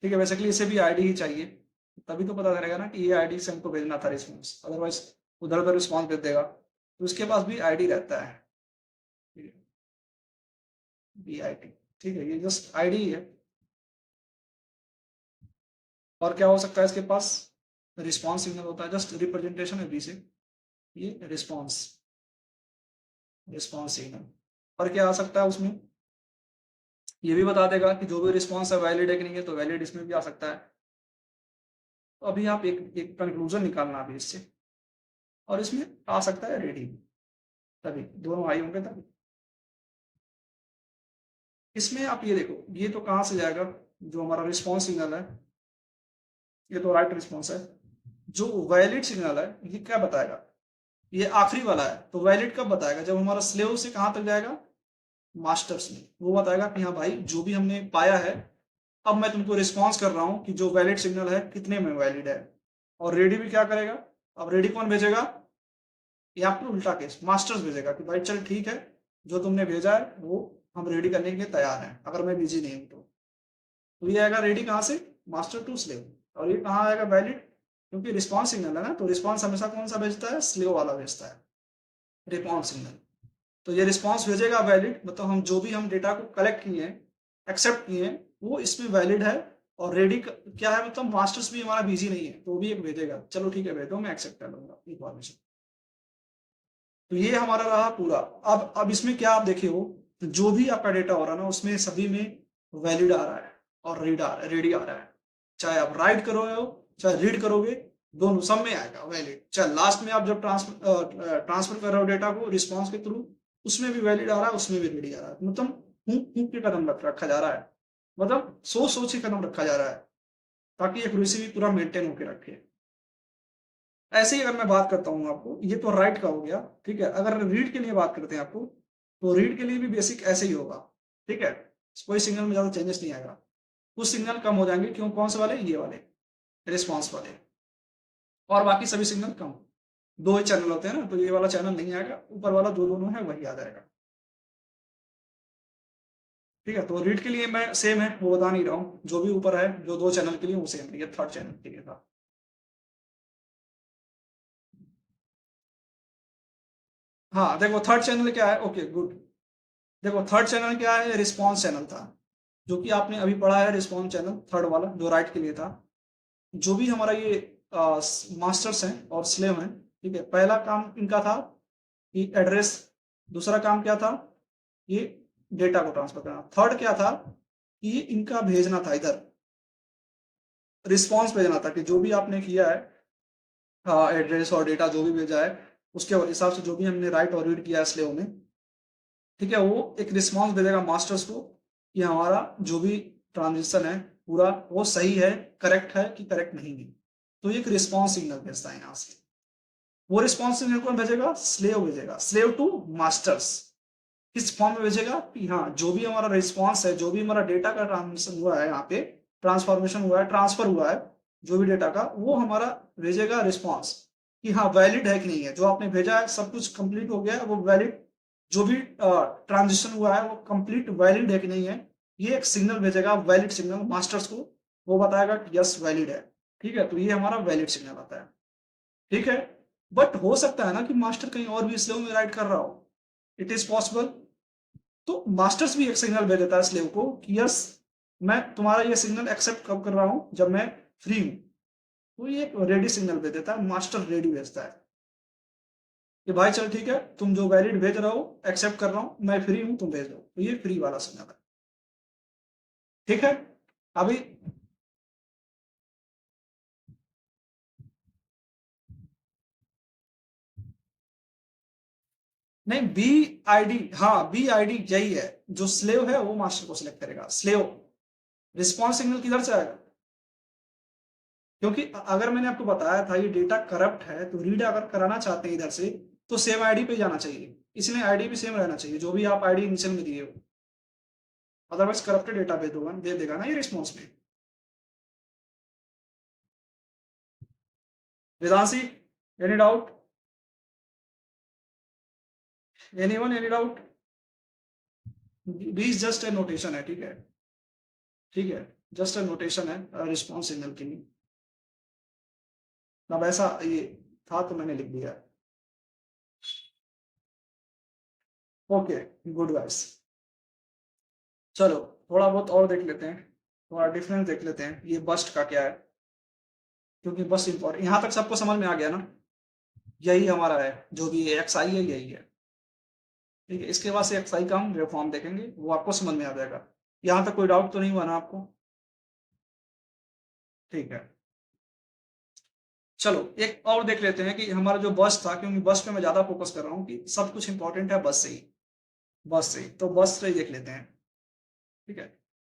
A: ठीक है। बेसिकली इसे भी आईडी ही चाहिए, तभी तो पता चलेगा ना कि ये आईडी से हमको भेजना था रिस्पॉन्स, अदरवाइज उधर उधर रिस्पॉन्स भेज देगा, तो उसके पास भी आईडी रहता है, बी आई टी, ठीक है, ये जस्ट आईडी ही है। और क्या हो सकता है इसके पास, रिस्पॉन्स सिग्नल होता है, जस्ट रिप्रेजेंटेशन है बी से, ये रिस्पॉन्स, रिस्पॉन्स सिग्नल। और क्या आ सकता है उसमें, ये भी बता देगा कि जो भी रिस्पॉन्स है वैलिड है कि नहीं है, तो वैलिड इसमें भी आ सकता है। तो अभी आप एक एक कंक्लूजन निकालना अभी इससे, और इसमें आ सकता है रेडी, तभी दोनों आई होंगे तभी। इसमें आप ये देखो, ये तो कहाँ से जाएगा, जो हमारा रिस्पॉन्स सिग्नल है, ये तो राइट रिस्पॉन्स है, जो वैलिड सिग्नल है ये क्या बताएगा, ये आखिरी वाला है, तो वैलिड कब बताएगा, जब हमारा स्लेव से कहाँ तक जाएगा, मास्टर्स में, वो बताएगा कि हाँ भाई जो भी हमने पाया है, अब मैं तुमको रिस्पॉन्स कर रहा हूँ कि जो वैलिड सिग्नल है कितने में वैलिड है। और रेडी भी क्या करेगा, अब रेडी कौन भेजेगा, या फिर उल्टा केस मास्टर्स भेजेगा कि भाई चल ठीक है, जो तुमने भेजा है वो हम रेडी करने के लिए तैयार हैं, अगर मैं बिजी नहीं हूँ तो ये आएगा रेडी कहाँ से, मास्टर टू स्लेव। और ये कहाँ आएगा, वैलिड, क्योंकि रिस्पॉन्स सिग्नल है ना, तो रिस्पॉन्स हमेशा कौन सा भेजता है, स्लेव वाला भेजता है रिस्पॉन्स सिग्नल। तो ये रिस्पॉन्स भेजेगा वैलिड, मतलब हम जो भी हम डेटा को कलेक्ट किए हैं, एक्सेप्ट किए हैं, वो इसमें वैलिड है। और रेडी क्या है, मतलब मास्टर्स भी हमारा बिजी नहीं है, तो वो भी एक भेजेगा, चलो ठीक है भेज दो, मैं एक्सेप्ट कर लूंगा इन्फॉर्मेशन। तो ये हमारा रहा पूरा। अब इसमें क्या आप देखे हो, तो जो भी आपका डेटा हो रहा है ना, उसमें सभी में वैलिड आ रहा है और रीड आ रहा है, रेडी आ रहा है, चाहे आप राइट करो हो चाहे रीड करोगे, दोनों सब में आएगा वैलिड। चाहे लास्ट में आप जब ट्रांसफर कर रहे हो डेटा को रिस्पॉन्स के थ्रू, उसमें भी वैलिड आ रहा है, उसमें भी रेडी आ रहा है, मतलब हूँ के कदम रखा जा रहा है, मतलब सोच सोच के कदम रखा जा रहा है, ताकि एक्यूरेसी भी पूरा मेंटेन होकर रखे। ऐसे ही अगर मैं बात करता हूँ आपको, ये तो राइट का हो गया, ठीक है। अगर रीड के लिए बात करते हैं आपको, तो रीड के लिए भी बेसिक ऐसे ही होगा, ठीक है, कोई सिग्नल में ज्यादा चेंजेस नहीं आएगा, कुछ सिग्नल कम हो जाएंगे, क्यों, कौन से वाले, ये वाले रिस्पॉन्स वाले, और बाकी सभी सिग्नल कम। दो ही चैनल होते हैं ना, तो ये वाला चैनल नहीं आएगा, ऊपर वाला जो दोनों है वही आ जाएगा, ठीक है। तो रीड के लिए मैं सेम है वो बता नहीं रहा हूँ, जो भी ऊपर है जो दो चैनल के लिए वो सेम, ये थर्ड चैनल के लिए था। हाँ देखो थर्ड चैनल क्या है, ओके गुड। देखो थर्ड चैनल क्या है, रिस्पॉन्स चैनल था, जो कि आपने अभी पढ़ा है, रिस्पॉन्स चैनल थर्ड वाला जो राइट के लिए था। जो भी हमारा ये मास्टर्स हैं और स्लेव हैं, ठीक है, पहला काम इनका था कि एड्रेस, दूसरा काम क्या था, ये डेटा को ट्रांसफर करना, थर्ड क्या था कि ये इनका भेजना था इधर, रिस्पॉन्स भेजना था कि जो भी आपने किया है, एड्रेस और डेटा जो भी भेजा है, उसके हिसाब से जो भी हमने राइट और रीड किया है स्लेव ने, ठीक है, वो एक रिस्पॉन्स भेजेगा मास्टर्स को कि हमारा जो भी ट्रांजिशन है पूरा वो सही है, करेक्ट है कि करेक्ट नहीं है। तो एक रिस्पॉन्स सिग्नल भेजता है यहाँ से, वो रिस्पॉन्स सिग्नल कौन भेजेगा, स्लेव भेजेगा, स्लेव टू मास्टर्स, किस फॉर्म में भेजेगा कि हाँ जो भी हमारा रिस्पॉन्स है, जो भी हमारा डेटा का ट्रांसमिशन हुआ है, यहाँ पे ट्रांसफॉर्मेशन हुआ है, ट्रांसफर हुआ है जो भी डेटा का, वो हमारा भेजेगा रिस्पॉन्स कि हाँ वैलिड है कि नहीं है, जो आपने भेजा है सब कुछ कंप्लीट हो गया है, वो वैलिड, जो भी ट्रांजिशन हुआ है वो कंप्लीट वैलिड है कि नहीं है, ये एक सिग्नल भेजेगा, वैलिड सिग्नल मास्टर्स को, वो बताएगा कि यस वैलिड है। ठीक है, तो ये हमारा वैलिड सिग्नल आता है। ठीक है, बट हो सकता है ना कि मास्टर कहीं और भी स्लेव में राइट कर रहा हो, इट इज पॉसिबल। तो मास्टर्स भी एक सिग्नल भेज देता है स्लेव को कि यस मैं तुम्हारा ये सिग्नल एक्सेप्ट कब कर रहा हूं, जब मैं फ्री हूं। तो ये रेडी सिग्नल भेज देता है, मास्टर रेडी भेजता है कि भाई चल ठीक है, तुम जो वैलिड भेज रहे हो एक्सेप्ट कर रहा हूं, मैं फ्री हूं, तुम भेज दो। तो ये फ्री वाला सिग्नल है। ठीक है, अभी नहीं, बी आईडी, हाँ बी आईडी यही है, जो स्लेव है वो मास्टर को सिलेक्ट करेगा। स्लेव रिस्पॉन्स सिग्नल किधर से आएगा, क्योंकि अगर मैंने आपको बताया था ये डेटा करप्ट है, तो रीड अगर कराना चाहते हैं इधर से तो सेम आईडी पे जाना चाहिए, इसलिए आईडी भी सेम रहना चाहिए जो भी आप आईडी इनिशियल में दिए हो, अदरवाइज करप्टेड डेटा दे देगा ना ये रिस्पॉन्स में। Vedanshi, any doubt, any doubt? B is just a notation है, ठीक है, ठीक है, जस्ट ए नोटेशन है रिस्पॉन्स सिग्नल के लिए। अब ऐसा ये था तो मैंने लिख दिया। ओके, गुड गाइस, चलो थोड़ा बहुत और देख लेते हैं, थोड़ा डिफरेंस देख लेते हैं ये बस्ट का क्या है, क्योंकि बस इंपॉर्टेंट, यहाँ तक सबको समझ में आ गया ना, यही हमारा है, जो भी एक्स आई है यही है। ठीक है, इसके बाद से एक्स आई का हम वेवफॉर्म देखेंगे, वो आपको समझ में आ जाएगा। यहाँ तक कोई डाउट तो नहीं हुआ ना आपको? ठीक है, चलो एक और देख लेते हैं कि हमारा जो बस था, क्योंकि बस पे मैं ज्यादा फोकस कर रहा हूँ कि सब कुछ इंपॉर्टेंट है बस से ही, बस से ही, तो बस से ही देख लेते हैं। ठीक है,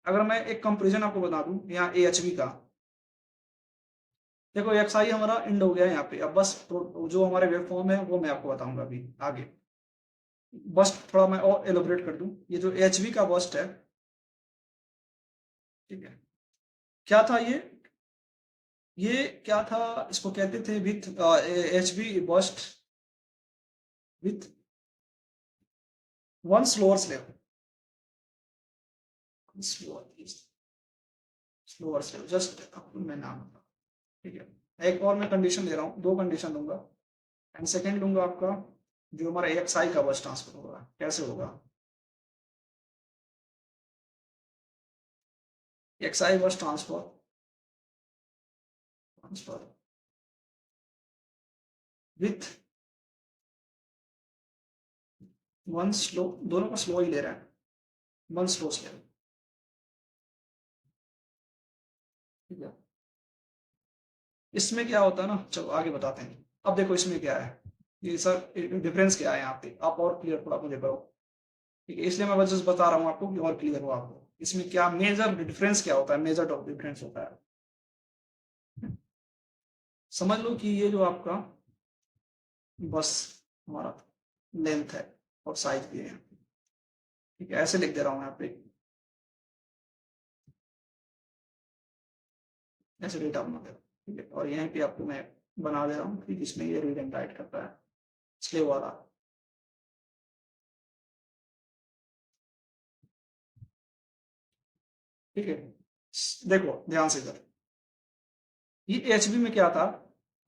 A: अगर मैं एक कंपेरिजन आपको बता दूं यहाँ ए एच बी का, देखो एक्स आई हमारा एंड हो गया है यहाँ पे, अब बस तो जो हमारे वेव फॉर्म है वो मैं आपको बताऊंगा अभी आगे। बस थोड़ा मैं और एलोबरेट कर दूं, ये जो एच बी का बस्ट है, ठीक है, क्या था ये क्या था, इसको कहते थे with H B burst with one slower slave, slower slower slave, just मैं नाम, ठीक है, एक और मैं कंडीशन दे रहा हूँ, दो कंडीशन दूंगा, एंड सेकेंड लूंगा आपका जो हमारा एक्स आई का बस ट्रांसफर होगा कैसे होगा, एक्स आई बस transfer, transfer with one slow, दोनों का स्लो ही ले रहा है, वन स्लो स्लेव। ठीक है, इसमें क्या होता है ना, चलो आगे बताते हैं। अब देखो इसमें क्या है, ये सर डिफरेंस क्या है यहाँ पे, आप और क्लियर थोड़ा मुझे करो। ठीक है, इसलिए मैं बस बता रहा हूँ आपको कि और क्लियर हो आपको, इसमें क्या मेजर डिफरेंस क्या होता है, मेजर डिफरेंस होता है। समझ लो कि ये जो आपका बस हमारा लेंथ है और साइज भी है, ठीक है, ऐसे लिख दे रहा हूँ यहाँ पे, ऐसे डेटा बना दे रहा हूँ। ठीक है, और यहीं पे आपको मैं बना दे रहा हूँ कि जिसमें ये रीड एंड राइट करता है स्लेव वाला। ठीक है, देखो ध्यान से इधर, ये एच बी में क्या था,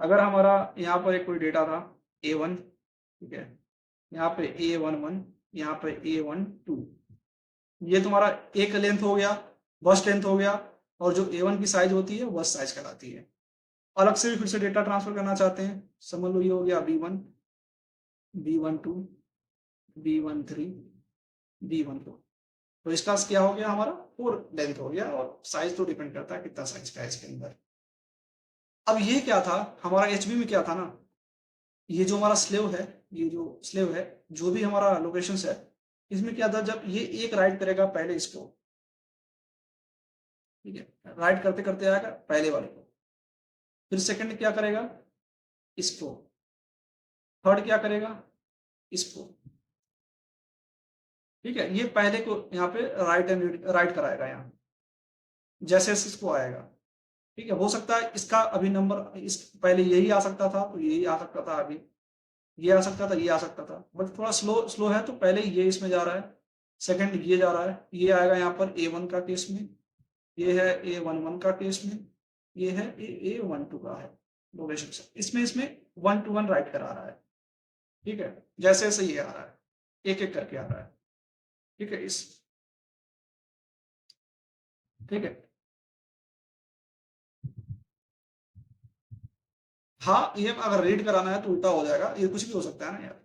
A: अगर हमारा यहाँ पर एक कोई डेटा था A1, ठीक है, यहाँ पे A11, यहाँ पे A12, ये तुम्हारा एक लेंथ हो गया, बस लेंथ हो गया, और जो A1 की साइज होती है बस साइज कहलाती है। अलग से भी फिर से डेटा ट्रांसफर करना चाहते हैं, समझ लो ये हो गया B1, B12, B13, B14, तो इसका क्या हो गया हमारा फोर लेंथ हो गया, और साइज तो डिपेंड करता है कितना साइज का है इसके अंदर। अब ये क्या था, हमारा एचबी में क्या था ना, ये जो हमारा स्लेव है, ये जो स्लेव है, जो भी हमारा लोकेशन है, इसमें क्या था, जब ये एक राइट करेगा पहले इसको, ठीक है, राइट करते करते आएगा पहले वाले को, फिर सेकंड क्या करेगा इसको, थर्ड क्या करेगा इसको, ठीक है, ये पहले को यहाँ पे राइट एंड राइट कराएगा यहाँ, जैसे जैसे इसको आएगा। ठीक है, हो सकता है इसका अभी नंबर इस पहले यही आ सकता था तो यही आ सकता था, अभी ये आ सकता था, ये आ सकता था, बट थोड़ा स्लो स्लो है तो पहले ये इसमें जा रहा है, सेकंड ये जा रहा है, ये आएगा यहाँ पर A1 का केस में, ये है A11 का केस में, ये है A12 का है लोकेशन से, इसमें इसमें 1 to 1 राइट करा रहा है। ठीक है, जैसे जैसे ये आ रहा है एक एक करके आ रहा है। ठीक है, इस ठीक है, हाँ ये अगर रीड कराना है तो उल्टा हो जाएगा, ये कुछ भी हो सकता है ना यार।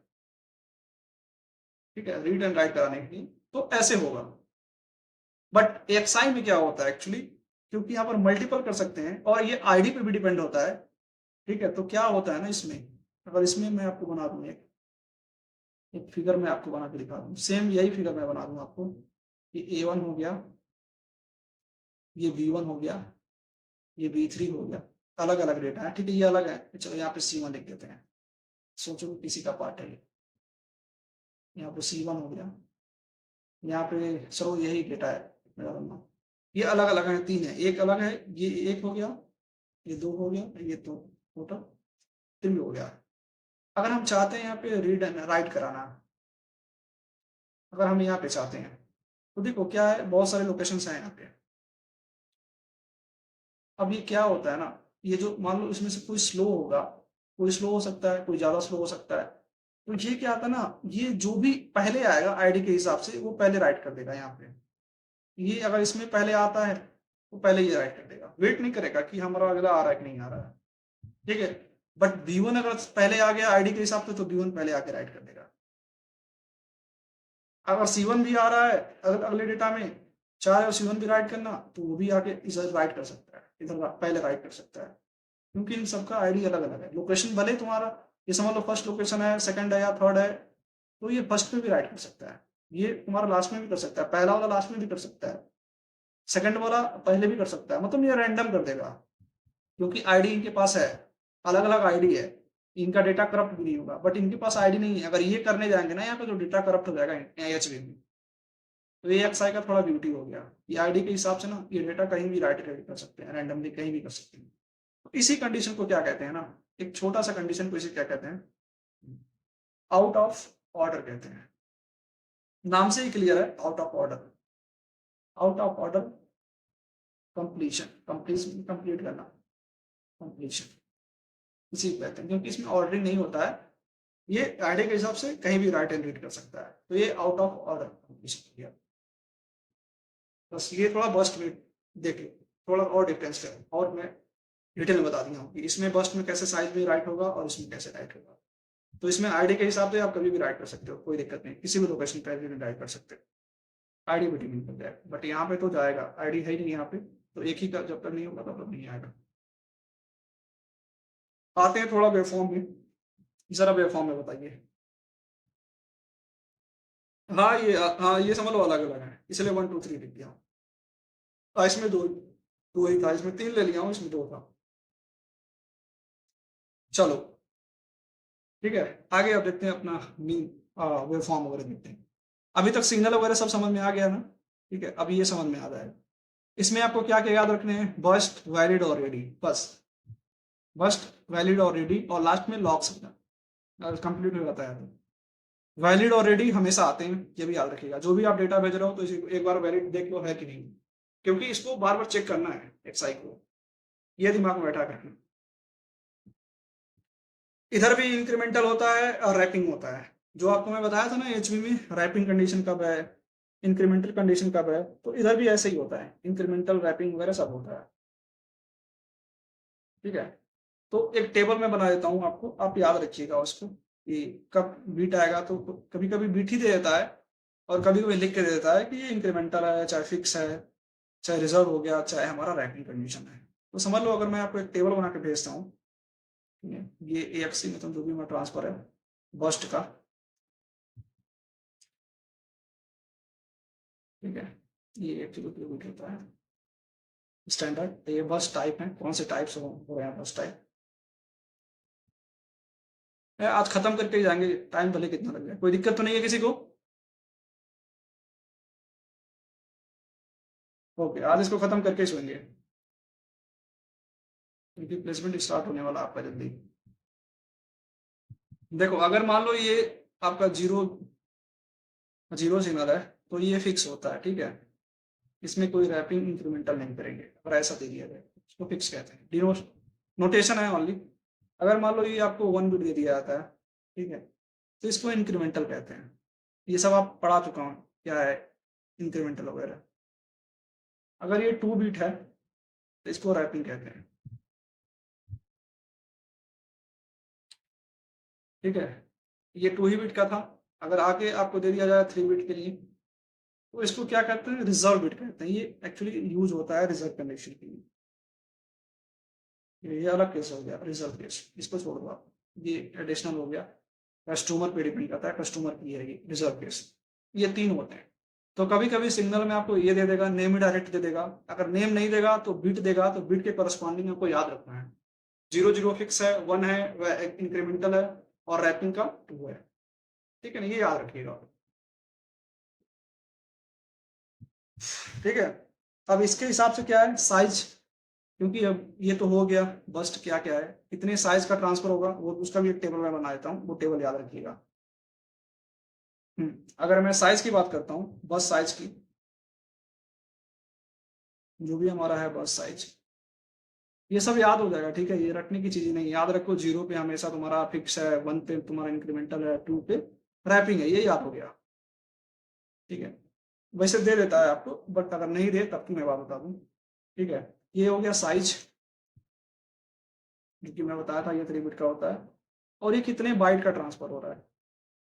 A: ठीक है, रीड एंड राइट कराने के लिए तो ऐसे होगा, बट एक्सआई में क्या होता है एक्चुअली, क्योंकि यहाँ पर मल्टीपल कर सकते हैं और ये आईडी पे भी डिपेंड होता है। ठीक है, तो क्या होता है ना इसमें, अगर इसमें मैं आपको बना दूं एक फिगर में आपको बना के दिखा दूं, सेम यही फिगर मैं बना दूं आपको, ये A1 हो गया, ये B1 हो गया, ये B3 हो गया, अलग अलग डेटा है। ठीक है, ये अलग है, चलो यहाँ पे C1 लिख देते हैं, सोचो किसी का पार्ट है ये, यहाँ पे C1 हो गया, यहाँ पे चलो यही डेटा है मेरा बनना, ये अलग अलग है, तीन है, एक अलग है, ये एक हो गया, ये दो हो गया, ये तो टोटल थ्री हो गया। अगर हम चाहते हैं यहाँ पे रीड एंड राइट कराना, अगर हम यहाँ पे चाहते हैं तो देखो क्या है, बहुत सारे लोकेशंस हैं यहाँ पे। अब ये क्या होता है ना, ये जो मान लो इसमें से कोई स्लो होगा, कोई स्लो हो सकता है, कोई ज्यादा स्लो हो सकता है, तो ये क्या आता है ना, ये जो भी पहले आएगा आईडी के हिसाब से वो पहले राइट कर देगा यहाँ पे। ये अगर इसमें पहले आता है तो पहले ये राइट कर देगा, वेट नहीं करेगा कि हमारा अगला आ रहा है कि नहीं आ रहा है। ठीक है, बट B1 अगर पहले आ गया आईडी के हिसाब से तो B1 पहले आके राइट कर देगा। अगर C1 भी आ रहा है अगर अगले डेटा में, चाहे और C1 भी राइट करना तो वो भी आके इधर राइट कर सकता है, इधर पहले राइट कर सकता है, क्योंकि इन सबका आईडी अलग अलग है। लोकेशन भले तुम्हारा ये समझ लो फर्स्ट लोकेशन है, सेकंड है या थर्ड है, तो ये फर्स्ट में भी राइट कर सकता है, ये तुम्हारा लास्ट में भी कर सकता है, पहला वाला लास्ट में भी कर सकता है, सेकंड वाला पहले भी कर सकता है, मतलब ये रैंडम कर देगा, क्योंकि आईडी इनके पास है, अलग अलग आईडी है, इनका डेटा करप्ट भी नहीं होगा, बट इनके पास आईडी नहीं है। अगर ये करने जाएंगे ना यहाँ पे तो डेटा करप्ट हो जाएगा एचवी में। तो ये एक्सआई का थोड़ा ब्यूटी हो गया, ये आईडी के हिसाब से ना ये डेटा कहीं भी राइट कर सकते हैं, रैंडमली कहीं भी कर सकते हैं। तो इसी कंडीशन को क्या कहते हैं ना, एक छोटा सा कंडीशन को इसे क्या कहते हैं, आउट ऑफ ऑर्डर कहते हैं। नाम से ही क्लियर है, out of order, out of order completion, completion complete करना, कंप्लीशन इसी को कहते हैं, क्योंकि इसमें ऑर्डरिंग नहीं होता है, ये आईडी के हिसाब से कहीं भी राइट एंड रीड कर सकता है, तो ये आउट ऑफ ऑर्डर कंप्लीशन किया। बस ये थोड़ा बस्ट में देख लो, थोड़ा और डिफरेंस है, और मैं डिटेल में बता दिया हूँ कि इसमें बस्ट में कैसे साइज में राइट होगा और इसमें कैसे राइट होगा। तो इसमें आईडी के हिसाब से आप कभी भी राइट कर सकते हो, कोई दिक्कत नहीं, किसी भी लोकेशन पर भी राइट कर सकते हो, आईडी भी डिलीट कर जाएगा, बट यहाँ पे तो जाएगा, आईडी है ही नहीं यहाँ पे, तो एक ही का जब तक नहीं होगा तब तक नहीं आएगा। आते हैं थोड़ा वेवफॉर्म में, जरा वेवफॉर्म में बताइए। हाँ ये, हाँ ये समझ लो अलग अलग है, इसलिए 1 2 3 लिख दिया। इसमें दो दो ही था, इसमें तीन ले लिया हूँ, इसमें दो था। चलो ठीक है, आगे अब देखते हैं अपना मीन वेवफॉर्म वगैरह देखते हैं। अभी तक सिग्नल वगैरह सब समझ में आ गया ना। ठीक है, अभी ये समझ में आ जाएगा। इसमें आपको क्या क्या याद रखने हैं, बस्ट वैलिड और रेडी, बस बस्ट वैलिड और रेडी, और लास्ट में लॉग सिग्नल कंप्लीट हो जाता है। तो वैलिड और रेडी हमेशा आते हैं, ये भी याद रखिएगा, जो भी आप डेटा भेज रहे हो तो इसे एक बार वैलिड देख लो है कि नहीं, क्योंकि इसको बार बार चेक करना है एक्सआई को, ये दिमाग में बैठा करना। इधर भी इंक्रीमेंटल होता है और रैपिंग होता है, जो आपको मैं बताया था ना एचवी में रैपिंग कंडीशन कब है, इंक्रीमेंटल कंडीशन कब है, तो इधर भी ऐसे ही होता है, इंक्रीमेंटल रैपिंग वगैरह सब होता है। ठीक है, तो एक टेबल में बना देता हूँ आपको, आप याद रखिएगा उसको कि कब बीट आएगा, तो कभी कभी बीट ही दे देता है और कभी कभी लिख के दे देता है कि ये इंक्रीमेंटल है, चाहे फिक्स है, चाहे रिजर्व हो गया, चाहे हमारा रैपिंग कंडीशन है। तो समझ लो, अगर मैं आपको एक टेबल बना के भेजता हूँ, ठीक है, ये AXC मतलब जो भी हमारा ट्रांसफर है बस्ट का, ठीक है, ये 1 किलोमीटर होता है स्टैंडर्ड। ये बस टाइप है, कौन से टाइप से हो रहे हैं बस टाइप, आज खत्म करके ही जाएंगे, टाइम भले कितना लग जाए, कोई दिक्कत तो नहीं है किसी को। ओके, आज इसको खत्म करके ही सोएंगे, क्योंकि प्लेसमेंट स्टार्ट होने वाला आपका जल्दी। देखो अगर मान लो ये आपका जीरो जीरो सिग्नल है, तो ये फिक्स होता है, ठीक है। इसमें कोई रैपिंग इंक्रीमेंटल नहीं करेंगे, अगर ऐसा दे दिया जाए इसको फिक्स कहते हैं, डिनो नोटेशन है ओनली। अगर मान लो ये आपको 1 बिट दे दिया जाता है, ठीक है, तो इसको इंक्रीमेंटल कहते हैं। ये सब आप पढ़ा चुका हूँ क्या है इंक्रीमेंटल वगैरह। अगर ये 2 बिट है तो इसको रैपिंग कहते हैं, ठीक है। ये 2 ही बिट का था, अगर आगे आपको दे दिया जाए 3 बिट के लिए, तो इसको क्या कहते हैं, रिजर्व बिट कहते हैं। ये एक्चुअली यूज होता है रिजर्व कंडीशन के लिए। ये अलग केस हो गया रिजर्व केस, इसको छोड़ दो आप, ये एडिशनल हो गया। कस्टमर पे डिपेंड करता है, कस्टमर की है ये रिजर्व केस। ये 3 होते हैं। तो कभी कभी सिग्नल में आपको ये दे देगा, नेम ही डायरेक्ट दे देगा। अगर नेम नहीं देगा तो बिट देगा, तो बिट के करस्पॉन्डिंग आपको याद रखना है। 0 0 फिक्स है, 1 है वह इंक्रीमेंटल है, और रैपिंग का 2 है, ठीक है ना, ये याद रखिएगा, ठीक है। अब इसके हिसाब से क्या है साइज, क्योंकि अब ये तो हो गया बस्ट क्या क्या है, कितने साइज का ट्रांसफर होगा, वो उसका भी एक टेबल में बना देता हूँ, वो टेबल याद रखिएगा। अगर मैं साइज की बात करता हूँ, बस साइज की, जो भी हमारा है बस साइज, ये सब याद हो जाएगा, ठीक है। ये रखने की चीजें नहीं, याद रखो 0 पे हमेशा तुम्हारा फिक्स है, 1 पे तुम्हारा इंक्रीमेंटल है, 2 पे रैपिंग है, ये याद हो गया, ठीक है। वैसे दे देता है आपको, बट अगर नहीं दे तब तो मैं बात बता दूं, ठीक है। ये हो गया साइज, जो कि मैं बताया था ये 3 बिट का होता है। और ये कितने बाइट का ट्रांसफर हो रहा है,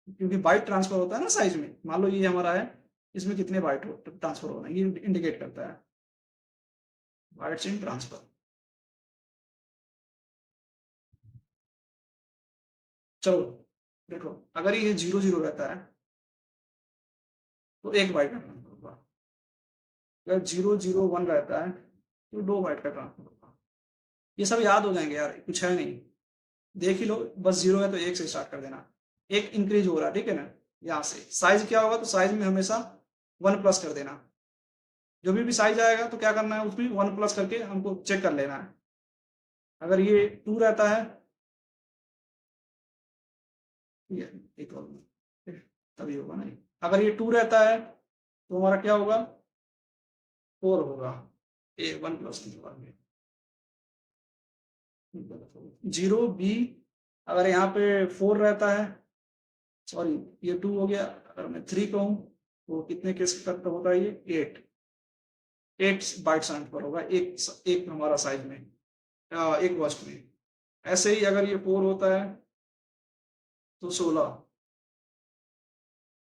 A: क्योंकि बाइट ट्रांसफर होता है ना साइज में, मान लो ये हमारा है, इसमें कितने बाइट ट्रांसफर हो रहे हैं, ये इंडिकेट करता है बाइट्स इन ट्रांसफर। चलो देखो, अगर ये 0 0 रहता है तो 1 बाइट का ट्रांसफर होगा, अगर 0 0 1 रहता है तो 2 बाइट का ट्रांसफर होगा। ये सब याद हो जाएंगे यार, कुछ है नहीं, देख ही लो, बस 0 है तो 1 से स्टार्ट कर देना, 1 इंक्रीज हो रहा है, ठीक है ना। यहाँ से साइज क्या होगा, तो साइज में हमेशा 1 प्लस कर देना, जो भी साइज आएगा तो क्या करना है, उसमें 1 प्लस करके हमको चेक कर लेना है। अगर ये 2 रहता है, ठीक है, एक और तभी होगा ना। अगर ये 2 रहता है तो हमारा क्या होगा, 4 होगा, ए 1 प्लस के बाद में 0 B। अगर यहाँ पे 4 रहता है, सॉरी ये 2 हो गया, अगर मैं 3 कहूँ तो कितने केस तक होता है, ये 8 बाइट साइंस पर होगा, एक एक हमारा साइज में, एक वर्स्ट में। ऐसे ही अगर ये 4 होता है तो 16,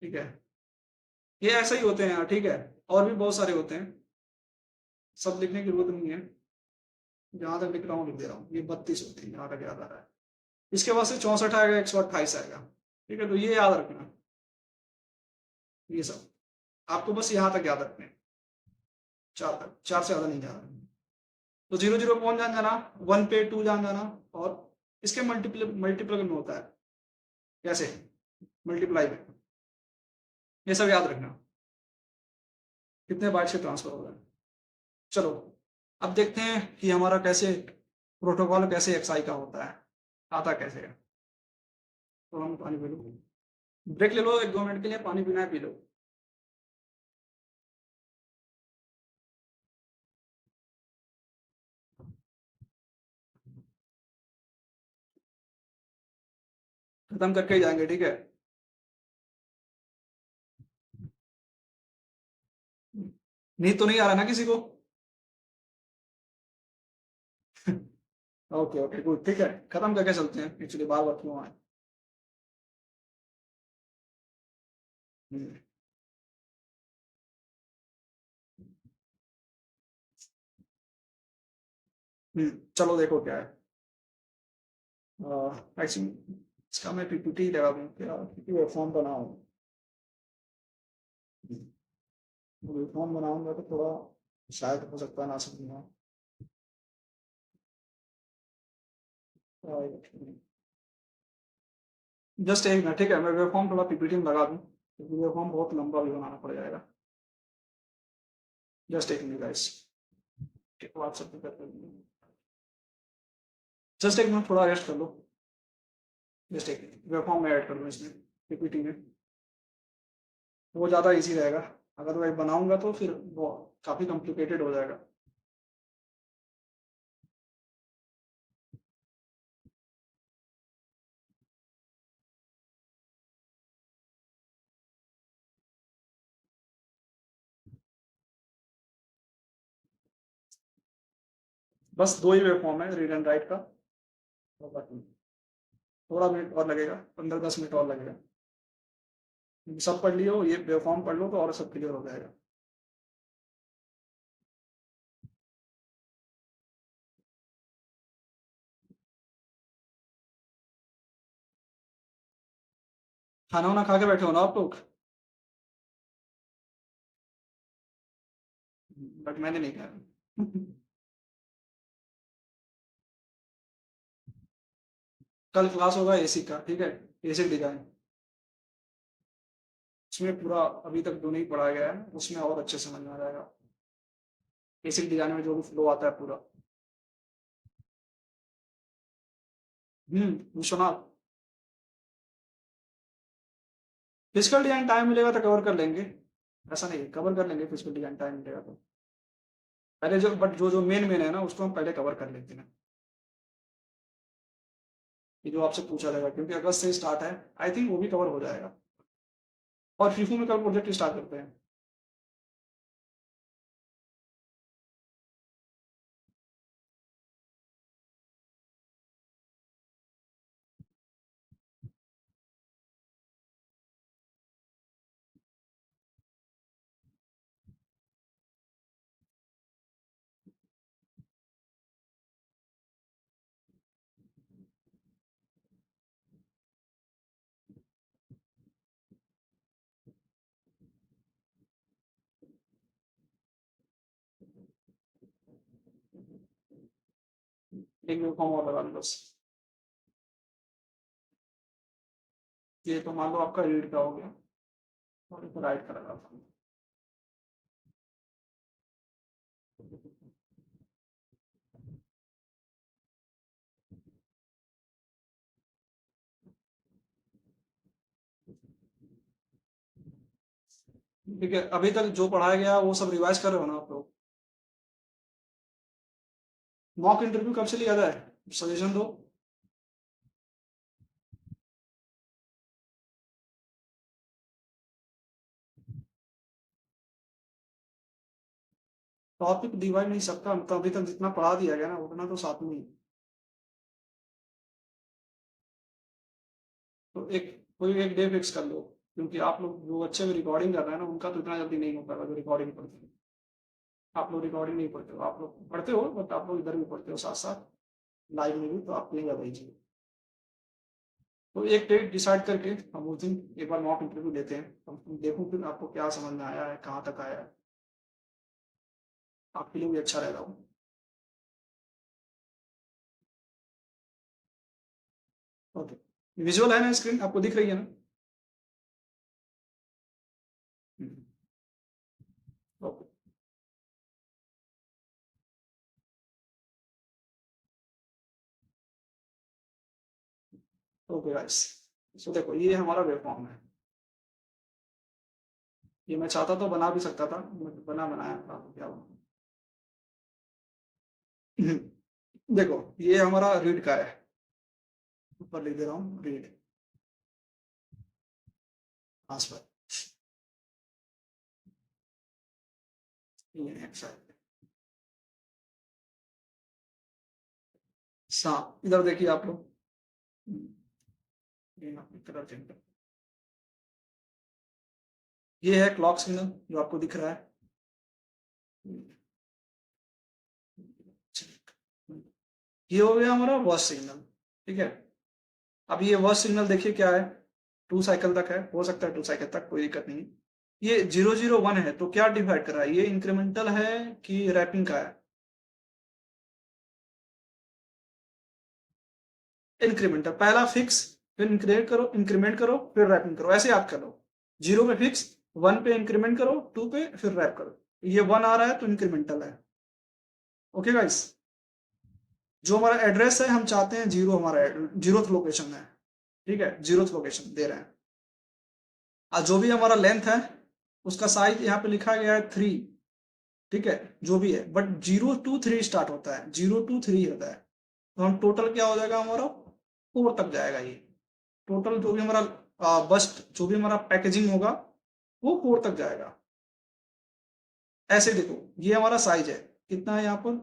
A: ठीक है। ये ऐसे ही होते हैं यार, ठीक है। और भी बहुत सारे होते हैं, सब लिखने की जरूरत नहीं है, जहां तक लिख रहा हूँ लिख दे रहा हूँ। ये 32 होते हैं जहां तक याद आ रहा है। इसके बाद से 64 आएगा, 128 आएगा, ठीक है। तो ये याद रखना, ये सब आपको बस यहाँ तक याद रखना है, 4 तक, 4 से ज्यादा नहीं जाना। तो 0 0 पहुंच जान जाना, 1 पे 2 जान जाना, और इसके मल्टीप्ल मल्टीप्ल में होता है, कैसे, मल्टीप्लाई में, ये सब याद रखना, कितने बाइट से ट्रांसफर हो रहा है। चलो अब देखते हैं कि हमारा कैसे प्रोटोकॉल कैसे एक्सआई का होता है, आता कैसे है। तो हम पानी पी लो, ब्रेक ले लो 1 2 मिनट के लिए, पानी पीना है पी लो। खत्म करके ही जाएंगे, ठीक है। नींद तो नहीं आ रहा ना किसी को? ओके ओके गुड, ठीक है, खत्म करके चलते हैं, एक्चुअली बार बार क्यों आए। हम्म, चलो देखो क्या है, एक्चुअली इसका मैं पीपीटी लगा दूँ क्या, पीपीटी फॉर्म बनाऊँ, फॉर्म बनाऊंगा तो थोड़ा शायद हो सकता है ना समझना। जस्ट एक मिनट, ठीक है, मैं वेब फॉर्म थोड़ा पीपीटी में लगा दूँ, क्योंकि वेब फॉर्म बहुत लंबा भी बनाना पड़ जाएगा। जस्ट एक मिनट गाइस, व्हाट्सएप पे कर देंगे। जस्ट एक मिनट, थोड़ा रेस्ट कर लो। जस्ट एक वेब फॉर्म में ऐड कर लो इसमें, पीपीटी में, वो ज़्यादा इजी रहेगा। अगर मैं बनाऊंगा तो फिर वो काफ़ी कॉम्प्लिकेटेड हो जाएगा। बस दो ही वेब फॉर्म है, रीड एंड राइट का। थोड़ा मिनट और लगेगा, 15-10 मिनट और लगेगा। सब पढ़ लियो, ये वेब फॉर्म पढ़ लो तो और सब क्लियर हो जाएगा। खाना वाना खा के बैठे हो ना आप लोग? बट मैंने नहीं खाया। कल क्लास होगा एसी का, ठीक है, बेसिक डिजाइन। उसमें पूरा अभी तक जो नहीं पढ़ाया गया है उसमें और अच्छे समझ में आ जाएगा। बेसिक डिजाइन में जो भी फ्लो आता है पूरा। विश्वनाथ, फिजिकल डिजाइन टाइम मिलेगा तो कवर कर लेंगे। ऐसा नहीं, कवर कर लेंगे फिजिकल डिजाइन टाइम मिलेगा तो। पहले जो बट जो जो मेन मेन है ना उसको हम पहले कवर कर लेते हैं, कि जो आपसे पूछा जाएगा, क्योंकि अगस्त से स्टार्ट है। आई थिंक वो भी कवर हो जाएगा। और फीफू में कल प्रोजेक्ट स्टार्ट करते हैं। एक भी फॉर्म और लगा लो बस। ये तो मान लो आपका रीड का हो गया, और एक राइट का लगा दो। ठीक है, अभी तक जो पढ़ाया गया वो सब रिवाइज कर रहे हो ना आप लोग? मॉक इंटरव्यू कब से लिया जाए, सजेशन दो। टॉपिक डिवाइड नहीं सकता, मतलब अभी तक जितना पढ़ा दिया गया ना उतना तो साथ में ही। तो एक कोई एक डे फिक्स कर लो, क्योंकि आप लोग जो अच्छे में रिकॉर्डिंग कर रहे हैं ना उनका तो इतना जल्दी नहीं हो पाएगा जो रिकॉर्डिंग पढ़ते हैं। आप लोग रिकॉर्डिंग नहीं पढ़ते हो, आप लोग पढ़ते हो बट आप लोग इधर भी पढ़ते हो साथ साथ, लाइव में भी, तो आप नहीं ज़्यादा ईजी। तो एक डेट डिसाइड करके हम उस दिन एक बार मॉक इंटरव्यू लेते हैं, हम देखूं फिर आपको क्या समझ में आया है, कहाँ तक आया है। आपके लिए भी अच्छा रहेगा वो। ओके, विजुअल है ना, स्क्रीन आपको दिख रही है ना? ओके। ओके गाइस, सो देखो ये हमारा वेब फॉर्म है। ये मैं चाहता तो बना भी सकता था, बना बनाया था तो क्या बना। देखो ये हमारा रीड का है, ऊपर लिख दे रहा हूँ रीड ट्रांसफर, ये है शायद। इधर देखिए आप लोग, ये कलर चेंज कर। ये है क्लॉक सिग्नल जो आपको दिख रहा है। ये हो गया हमारा वॉच सिग्नल, ठीक है। अब ये वॉच सिग्नल देखिए क्या है, 2 साइकिल तक है, हो सकता है 2 साइकिल तक, कोई दिक्कत नहीं। ये 001 है तो क्या डिवाइड कर रहा है, ये इंक्रीमेंटल है कि रैपिंग का है? इंक्रीमेंटल, पहला फिक्स, फिर इंक्रीमेंट करो फिर रैपिंग करो, ऐसे याद कर लो। 0 पे फिक्स, 1 पे इंक्रीमेंट करो, 2 पे फिर रैप करो। ये 1 आ रहा है तो इंक्रीमेंटल है। ओके गाइस, जो हमारा एड्रेस है हम चाहते हैं जीरो, हमारा जीरोथ लोकेशन है, ठीक है, जीरोथ लोकेशन दे रहे हैं। और जो भी हमारा लेंथ है उसका साइज यहाँ पे लिखा गया है 3, ठीक है, जो भी है, बट 0 to 3 स्टार्ट होता है, 0 to 3 होता है। तो हम टोटल क्या हो जाएगा हमारा 4 तक जाएगा ये। टोटल जो भी हमारा बस्ट, जो भी हमारा पैकेजिंग होगा वो 4 तक जाएगा। ऐसे देखो, ये हमारा साइज है, कितना है यहाँ पर,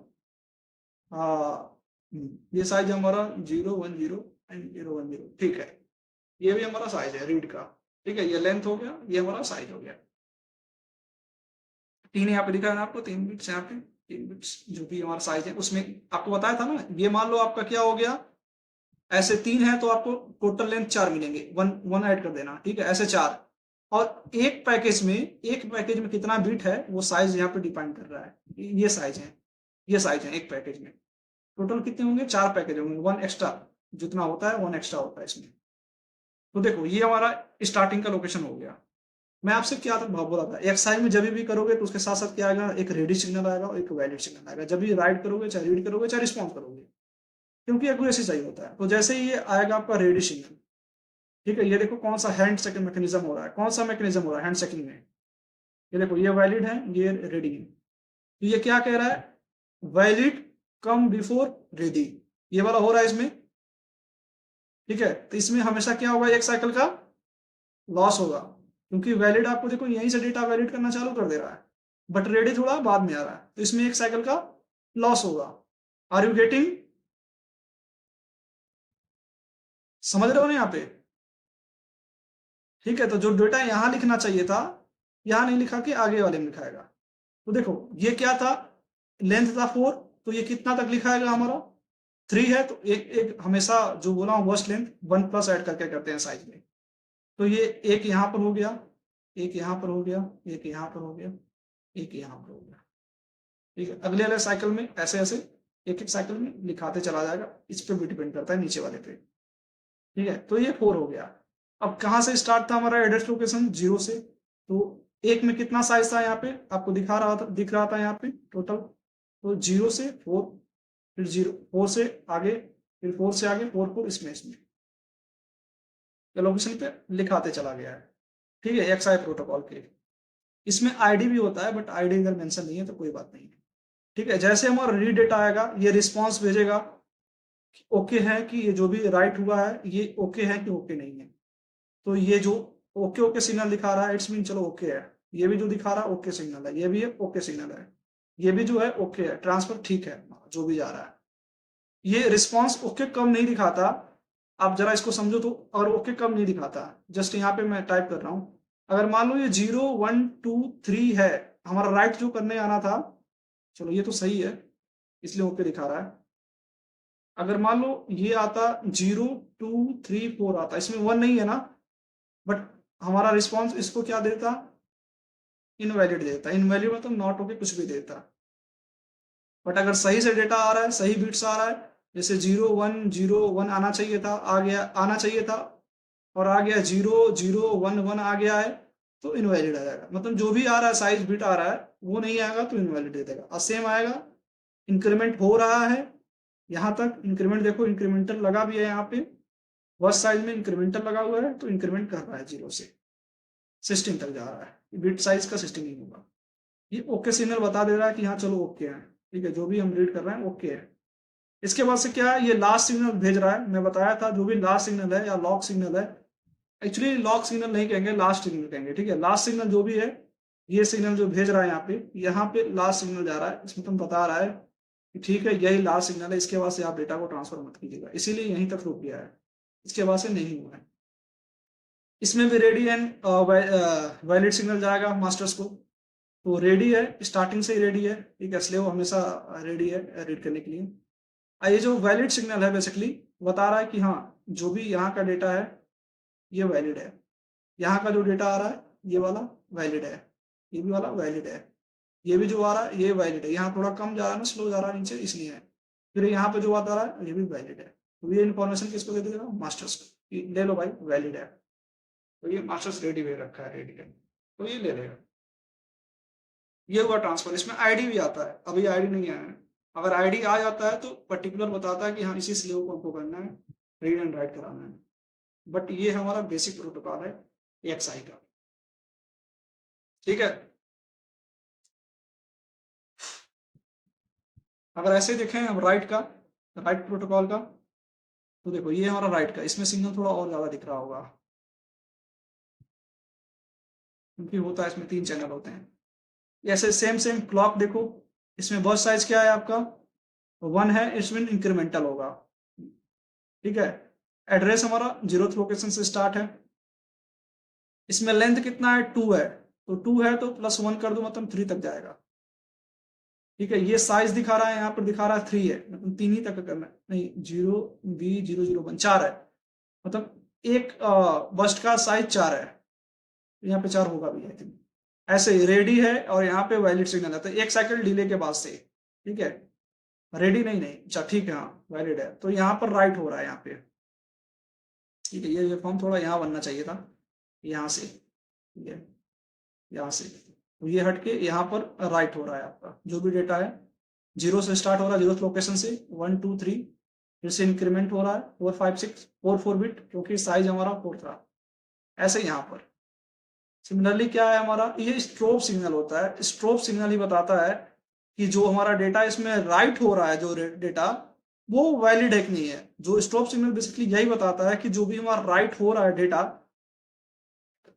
A: ये साइज हमारा 010 एंड 010, ठीक है। ये भी हमारा साइज है रीड का, ठीक है, ये लेंथ हो गया, ये हमारा साइज हो गया। 3 यहाँ पे दिखा है ना आपको, 3 बिट्स यहाँ पे, 3 बिट्स जो भी हमारा साइज है उसमें आपको बताया था ना। ये मान लो आपका क्या हो गया, ऐसे 3 है तो आपको टोटल लेंथ 4 मिलेंगे, वन वन ऐड कर देना, ठीक है, ऐसे 4। और एक पैकेज में कितना बिट है वो साइज यहाँ पे डिपेंड कर रहा है। ये साइज है, ये साइज है एक पैकेज में। टोटल कितने होंगे, 4 पैकेज होंगे, 1 एक्स्ट्रा, जितना होता है 1 एक्स्ट्रा होता है इसमें। तो देखो ये हमारा स्टार्टिंग का लोकेशन हो गया। मैं आपसे क्या था बोला था, एक्सरसाइज में जब भी करोगे तो उसके साथ साथ क्या आएगा, एक रेडी सिग्नल आएगा और एक वैलिड सिग्नल आएगा। जब भी राइट करोगे, चाहे रीड करोगे, चाहे रिस्पॉन्स करोगे, क्योंकि एक्यूरेसी चाहिए होता है। तो जैसे ही ये आएगा आपका रेडी सिग्नल, ठीक है, ये देखो कौन सा हैंड सेकंड मैकेनिज्म हो रहा है, कौन सा मैकेनिज्म हो रहा है हैंड सेकंड में। ये देखो ये वैलिड है, ये रेडी है। तो ये क्या कह रहा है, वैलिड कम बिफोर रेडी, ये वाला हो रहा है इसमें, ठीक है। तो इसमें हमेशा क्या होगा, एक साइकिल का लॉस होगा, क्योंकि वैलिड आपको देखो यहीं से डेटा वैलिड करना चालू कर दे रहा है, बट रेडी थोड़ा बाद में आ रहा है, तो इसमें एक साइकिल का लॉस होगा। आर यू गेटिंग, समझ रहे हो ना यहाँ पे, ठीक है। तो जो डेटा यहाँ लिखना चाहिए था, यहाँ नहीं लिखा, कि आगे वाले में लिखाएगा। तो देखो ये क्या था, लेंथ था 4, तो ये कितना तक लिखाएगा हमारा 3 है, तो एक एक हमेशा जो बोला हूँ वर्स्ट लेंथ 1 प्लस ऐड करके करते हैं साइज में। तो ये एक यहाँ पर हो गया, एक यहाँ पर हो गया, एक यहाँ पर हो गया, एक यहाँ पर हो गया, ठीक है। अगले वाले साइकिल में ऐसे ऐसे एक एक साइकिल में लिखाते चला जाएगा, इस पे भी डिपेंड करता है नीचे वाले पे, ठीक है। तो ये 4 हो गया। अब कहाँ से स्टार्ट था हमारा एड्रेस लोकेशन, 0 से। तो एक में कितना साइज था यहाँ पे आपको दिख रहा था यहाँ पे टोटल, तो 0 से 4, फिर 4 से आगे, फिर 4 से आगे 4 इसमें लोकेशन पे लिखाते चला गया है, ठीक है, एक्सआई प्रोटोकॉल के। इसमें आईडी भी होता है, बट आईडी अगर मेंशन नहीं है तो कोई बात नहीं है, ठीक है। जैसे हमारा रीड डेटा आएगा, ये रिस्पॉन्स भेजेगा ओके है कि ये जो भी राइट हुआ है ये ओके है कि ओके नहीं है। तो ये जो ओके ओके सिग्नल दिखा रहा है, इट्स मीन चलो ओके है। ये भी जो दिखा रहा है ओके सिग्नल है, ये भी है ओके सिग्नल है, ये भी जो है ओके है, ट्रांसफर ठीक है जो भी जा रहा है। ये रिस्पॉन्स ओके कम नहीं दिखाता, आप जरा इसको समझो तो। और ओके कम नहीं दिखाता, जस्ट यहाँ पे मैं टाइप कर रहा हूँ, अगर मान लो ये 0 1 2 3 है, हमारा राइट जो करने आना था, चलो ये तो सही है इसलिए ओके दिखा रहा है। अगर मान लो ये आता 0 2 3 4 आता, इसमें 1 नहीं है ना, बट हमारा रिस्पॉन्स इसको क्या देता, इनवैलिड देता। इनवैलिड मतलब नॉट ओके कुछ भी देता। बट अगर सही से डेटा आ रहा है, सही बिट्स आ रहा है, जैसे 0 1 0 1 आना चाहिए था, आ गया, आना चाहिए था, और आ गया 0 0 1 1 आ गया है, तो इनवैलिड आ जाएगा। मतलब जो भी आ रहा है साइज बिट आ रहा है वो नहीं आएगा तो इनवैलिड दे देगा। और सेम आएगा, इंक्रीमेंट हो रहा है यहाँ तक, इंक्रीमेंट देखो इंक्रीमेंटल लगा भी है यहाँ पे, फर्स्ट साइज में इंक्रीमेंटल लगा हुआ है, तो इंक्रीमेंट कर रहा है 0 से 16 तक जा रहा है, बिट साइज का 16 नहीं होगा। ये ओके सिग्नल बता दे रहा है कि हाँ चलो ओके है, ठीक है, जो भी हम रीड कर रहे हैं ओके है। इसके बाद से क्या है, ये लास्ट सिग्नल भेज रहा है। मैं बताया था जो भी लास्ट सिग्नल है या लॉक सिग्नल है, एक्चुअली लॉक सिग्नल नहीं कहेंगे, लास्ट सिग्नल कहेंगे, ठीक है। लास्ट सिग्नल जो भी है, ये सिग्नल जो भेज रहा है यहाँ पे लास्ट सिग्नल जा रहा है, इसमें तुम बता रहा है कि ठीक है यही लास्ट सिग्नल है, इसके बाद से आप डेटा को ट्रांसफर मत कीजिएगा, इसीलिए यहीं तक रुक गया है, इसके बाद से नहीं हुआ है। इसमें भी रेडी एंड वैलिड सिग्नल जाएगा मास्टर्स को, तो रेडी है, स्टार्टिंग से ही रेडी है, ठीक है, स्लेव हमेशा रेडी है रीड करने के लिए। ये जो वैलिड सिग्नल है बेसिकली बता रहा है कि हाँ जो भी यहाँ का डेटा है ये वैलिड है, यहाँ का जो डेटा आ रहा है ये वाला वैलिड है, ये भी वाला वैलिड है, ये भी जो आ रहा है ये वैलिड है। यहाँ थोड़ा कम जा रहा है ना, स्लो जा रहा है नीचे, इसलिए है। फिर यहाँ पे जो बात आ रहा है ये भी वैलिड है, तो ये इन्फॉर्मेशन किसको दे देगा, मास्टर्स को, ले लो भाई वैलिड है। तो ये मास्टर्स रेडी हुए रखा है, रेडी है, तो ये ले लेगा। ये हुआ ट्रांसफर। इसमें आईडी भी आता है, अभी आईडी नहीं आया है। अगर आईडी आ जाता है तो पर्टिकुलर बताता है कि हाँ इसी स्लेव को हमको करना है, रीड एंड राइट कराना है। बट ये हमारा बेसिक प्रोटोकॉल है एक्सआई का, ठीक है। अगर ऐसे देखें हम राइट का, राइट प्रोटोकॉल का, तो देखो ये हमारा राइट का, इसमें सिग्नल थोड़ा और ज्यादा दिख रहा होगा क्योंकि होता है इसमें 3 चैनल होते हैं। ऐसे सेम सेम क्लॉक देखो, इसमें बस साइज क्या है आपका 1 है, इसमें इंक्रीमेंटल होगा, ठीक है। एड्रेस हमारा 0th लोकेशन से स्टार्ट है। इसमें लेंथ कितना है 2 है, तो 2 है तो +1 कर दो मतलब 3 तक जाएगा, ठीक है। ये साइज दिखा रहा है, यहाँ पर दिखा रहा है 3 है, मतलब 3 ही तक करना है, नहीं 0B001 4 है, मतलब एक बस्ट का साइज 4 है, यहाँ पे 4 होगा भी आई थिंक। ऐसे ही रेडी है और यहाँ पे वैलिड सिग्नल है, तो 1 सेकंड डिले के बाद से, ठीक है। रेडी नहीं नहीं अच्छा ठीक है, हाँ वैलिड है, तो यहाँ पर राइट हो रहा है यहाँ पे, ठीक है। ये फॉर्म थोड़ा यहाँ बनना चाहिए था, यहाँ से, ठीक है, यहाँ से, तो ये हट के यहाँ पर राइट हो रहा है आपका जो भी डेटा है, 0 से स्टार्ट हो रहा है, 0th लोकेशन से 1 2 3, फिर से इंक्रीमेंट हो रहा है 4 5 6 4 बिट, क्योंकि साइज हमारा 4 था। ऐसे यहाँ पर सिमिलरली क्या है हमारा, ये स्ट्रोब सिग्नल होता है। स्ट्रोब सिग्नल ही बताता है कि जो हमारा डेटा इसमें राइट हो रहा है, जो डेटा वो वैलिड है कि नहीं है। जो स्ट्रोब सिग्नल बेसिकली यही बताता है कि जो भी हमारा राइट हो रहा है डेटा,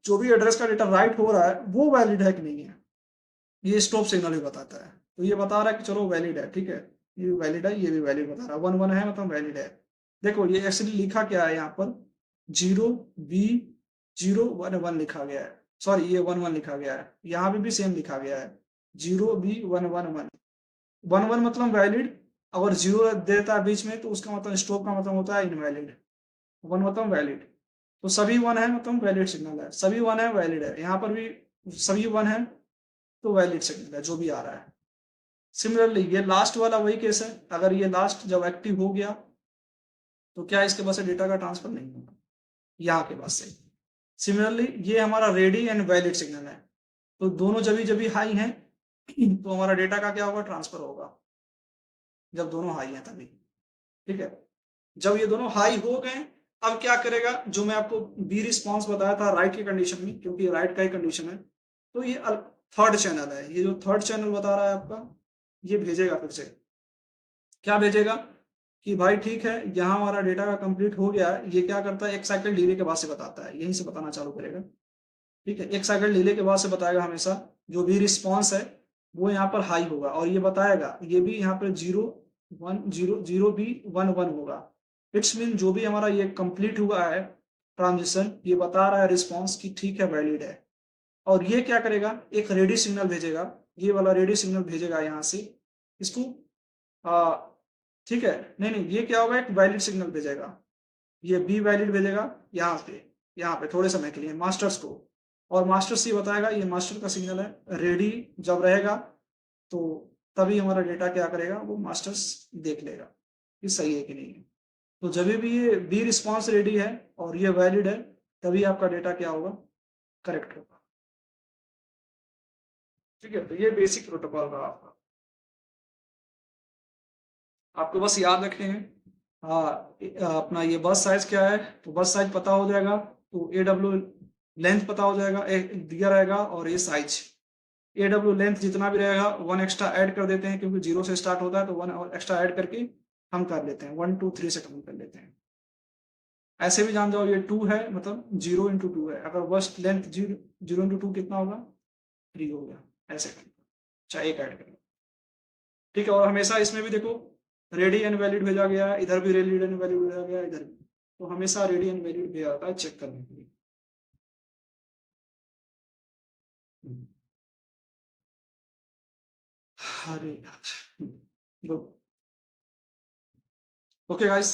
A: जो भी एड्रेस का डेटा राइट हो रहा है वो वैलिड है कि नहीं है, ये स्टॉप सिग्नल भी बताता है। तो ये बता रहा है कि चलो वैलिड है, ठीक है, ये भी वैलिड है, ये भी वैलिड बता रहा है, 1 1 है मतलब वैलिड है। देखो ये एक्चुअली लिखा क्या है यहाँ पर, 0B011 लिखा गया है, सॉरी ये 1 1 लिखा गया है, यहाँ पे भी सेम लिखा गया है 0B111 1 1 मतलब वैलिड। अगर 0 देता है बीच में तो उसका मतलब स्टॉप का मतलब होता है इनवैलिड, 1 मतलब वैलिड। तो सभी 1 है मतलब वैलिड सिग्नल है, सभी 1 है वैलिड है, यहाँ पर भी सभी 1 है तो वैलिड सिग्नल है जो भी आ रहा है। सिमिलरली ये लास्ट वाला वही केस है, अगर ये लास्ट जब एक्टिव हो गया तो क्या इसके पास से डेटा का ट्रांसफर नहीं होगा, यहाँ के पास से। सिमिलरली ये हमारा रेडी एंड वैलिड सिग्नल है, तो दोनों जब जब हाई हैं तो हमारा डेटा का क्या होगा ट्रांसफर होगा, जब दोनों हाई हैं तभी, ठीक है। जब ये दोनों हाई हो गए अब क्या करेगा, जो मैं आपको बी रिस्पॉन्स बताया था राइट की कंडीशन में, क्योंकि राइट का ही कंडीशन है, तो ये थर्ड चैनल है, ये जो थर्ड चैनल बता रहा है आपका, ये भेजेगा फिर से, क्या भेजेगा कि भाई ठीक है यहाँ हमारा डेटा का कंप्लीट हो गया है। ये क्या करता है 1 साइकिल डिले के बाद से बताता है, यहीं से बताना चालू करेगा, ठीक है। 1 साइकिल डिले के बाद से बताएगा हमेशा, जो भी रिस्पॉन्स है वो यहाँ पर हाई होगा, और ये बताएगा ये भी यहाँ पर 0 1 0 0 भी 1 1 होगा। इट्स मीन जो भी हमारा ये कंप्लीट हुआ है ट्रांजिशन, ये बता रहा है रिस्पॉन्स की ठीक है वैलिड है। और ये क्या करेगा एक रेडी सिग्नल भेजेगा, ये वाला रेडी सिग्नल भेजेगा यहाँ से इसको, ठीक है। नहीं नहीं ये क्या होगा एक वैलिड सिग्नल भेजेगा, ये बी वैलिड भेजेगा यहाँ पे थोड़े समय के लिए मास्टर्स को, और मास्टर्स ये बताएगा ये मास्टर का सिग्नल है, रेडी जब रहेगा तो तभी हमारा डेटा क्या करेगा वो मास्टर्स देख लेगा कि सही है कि नहीं है। तो जब भी ये बी रिस्पॉन्स रेडी है और ये वैलिड है तभी आपका डेटा क्या होगा करेक्ट होगा, ठीक है। तो ये बेसिक प्रोटोकॉल रहा आपका, आपको बस याद रखने हैं। अपना ये बस साइज क्या है, तो बस साइज पता हो जाएगा, तो ए डब्ल्यू लेंथ पता हो जाएगा, दिया रहेगा, और ये साइज ए डब्ल्यू लेंथ जितना भी रहेगा 1 एक्स्ट्रा ऐड कर देते हैं, क्योंकि 0 से स्टार्ट होता है तो 1 और एक्स्ट्रा ऐड करके हम कर लेते हैं, 1 2 3 से कम कर लेते हैं। ऐसे भी जान जाओ ये 2 है मतलब 0 × 2 है, अगर बस लेंथ 0 × 2 कितना होगा 3 हो गया, ऐसे करके अच्छा एक ऐड कर, ठीक है। और हमेशा इसमें भी देखो रेडी एंड वैलिड भेजा गया है, इधर भी रेडी एंड वैलिड भेजा गया है, इधर भी, तो हमेशा रेडी एंड वैलिड भेजा जाता है चेक करने के लिए। अरे यार, ओके गाइस,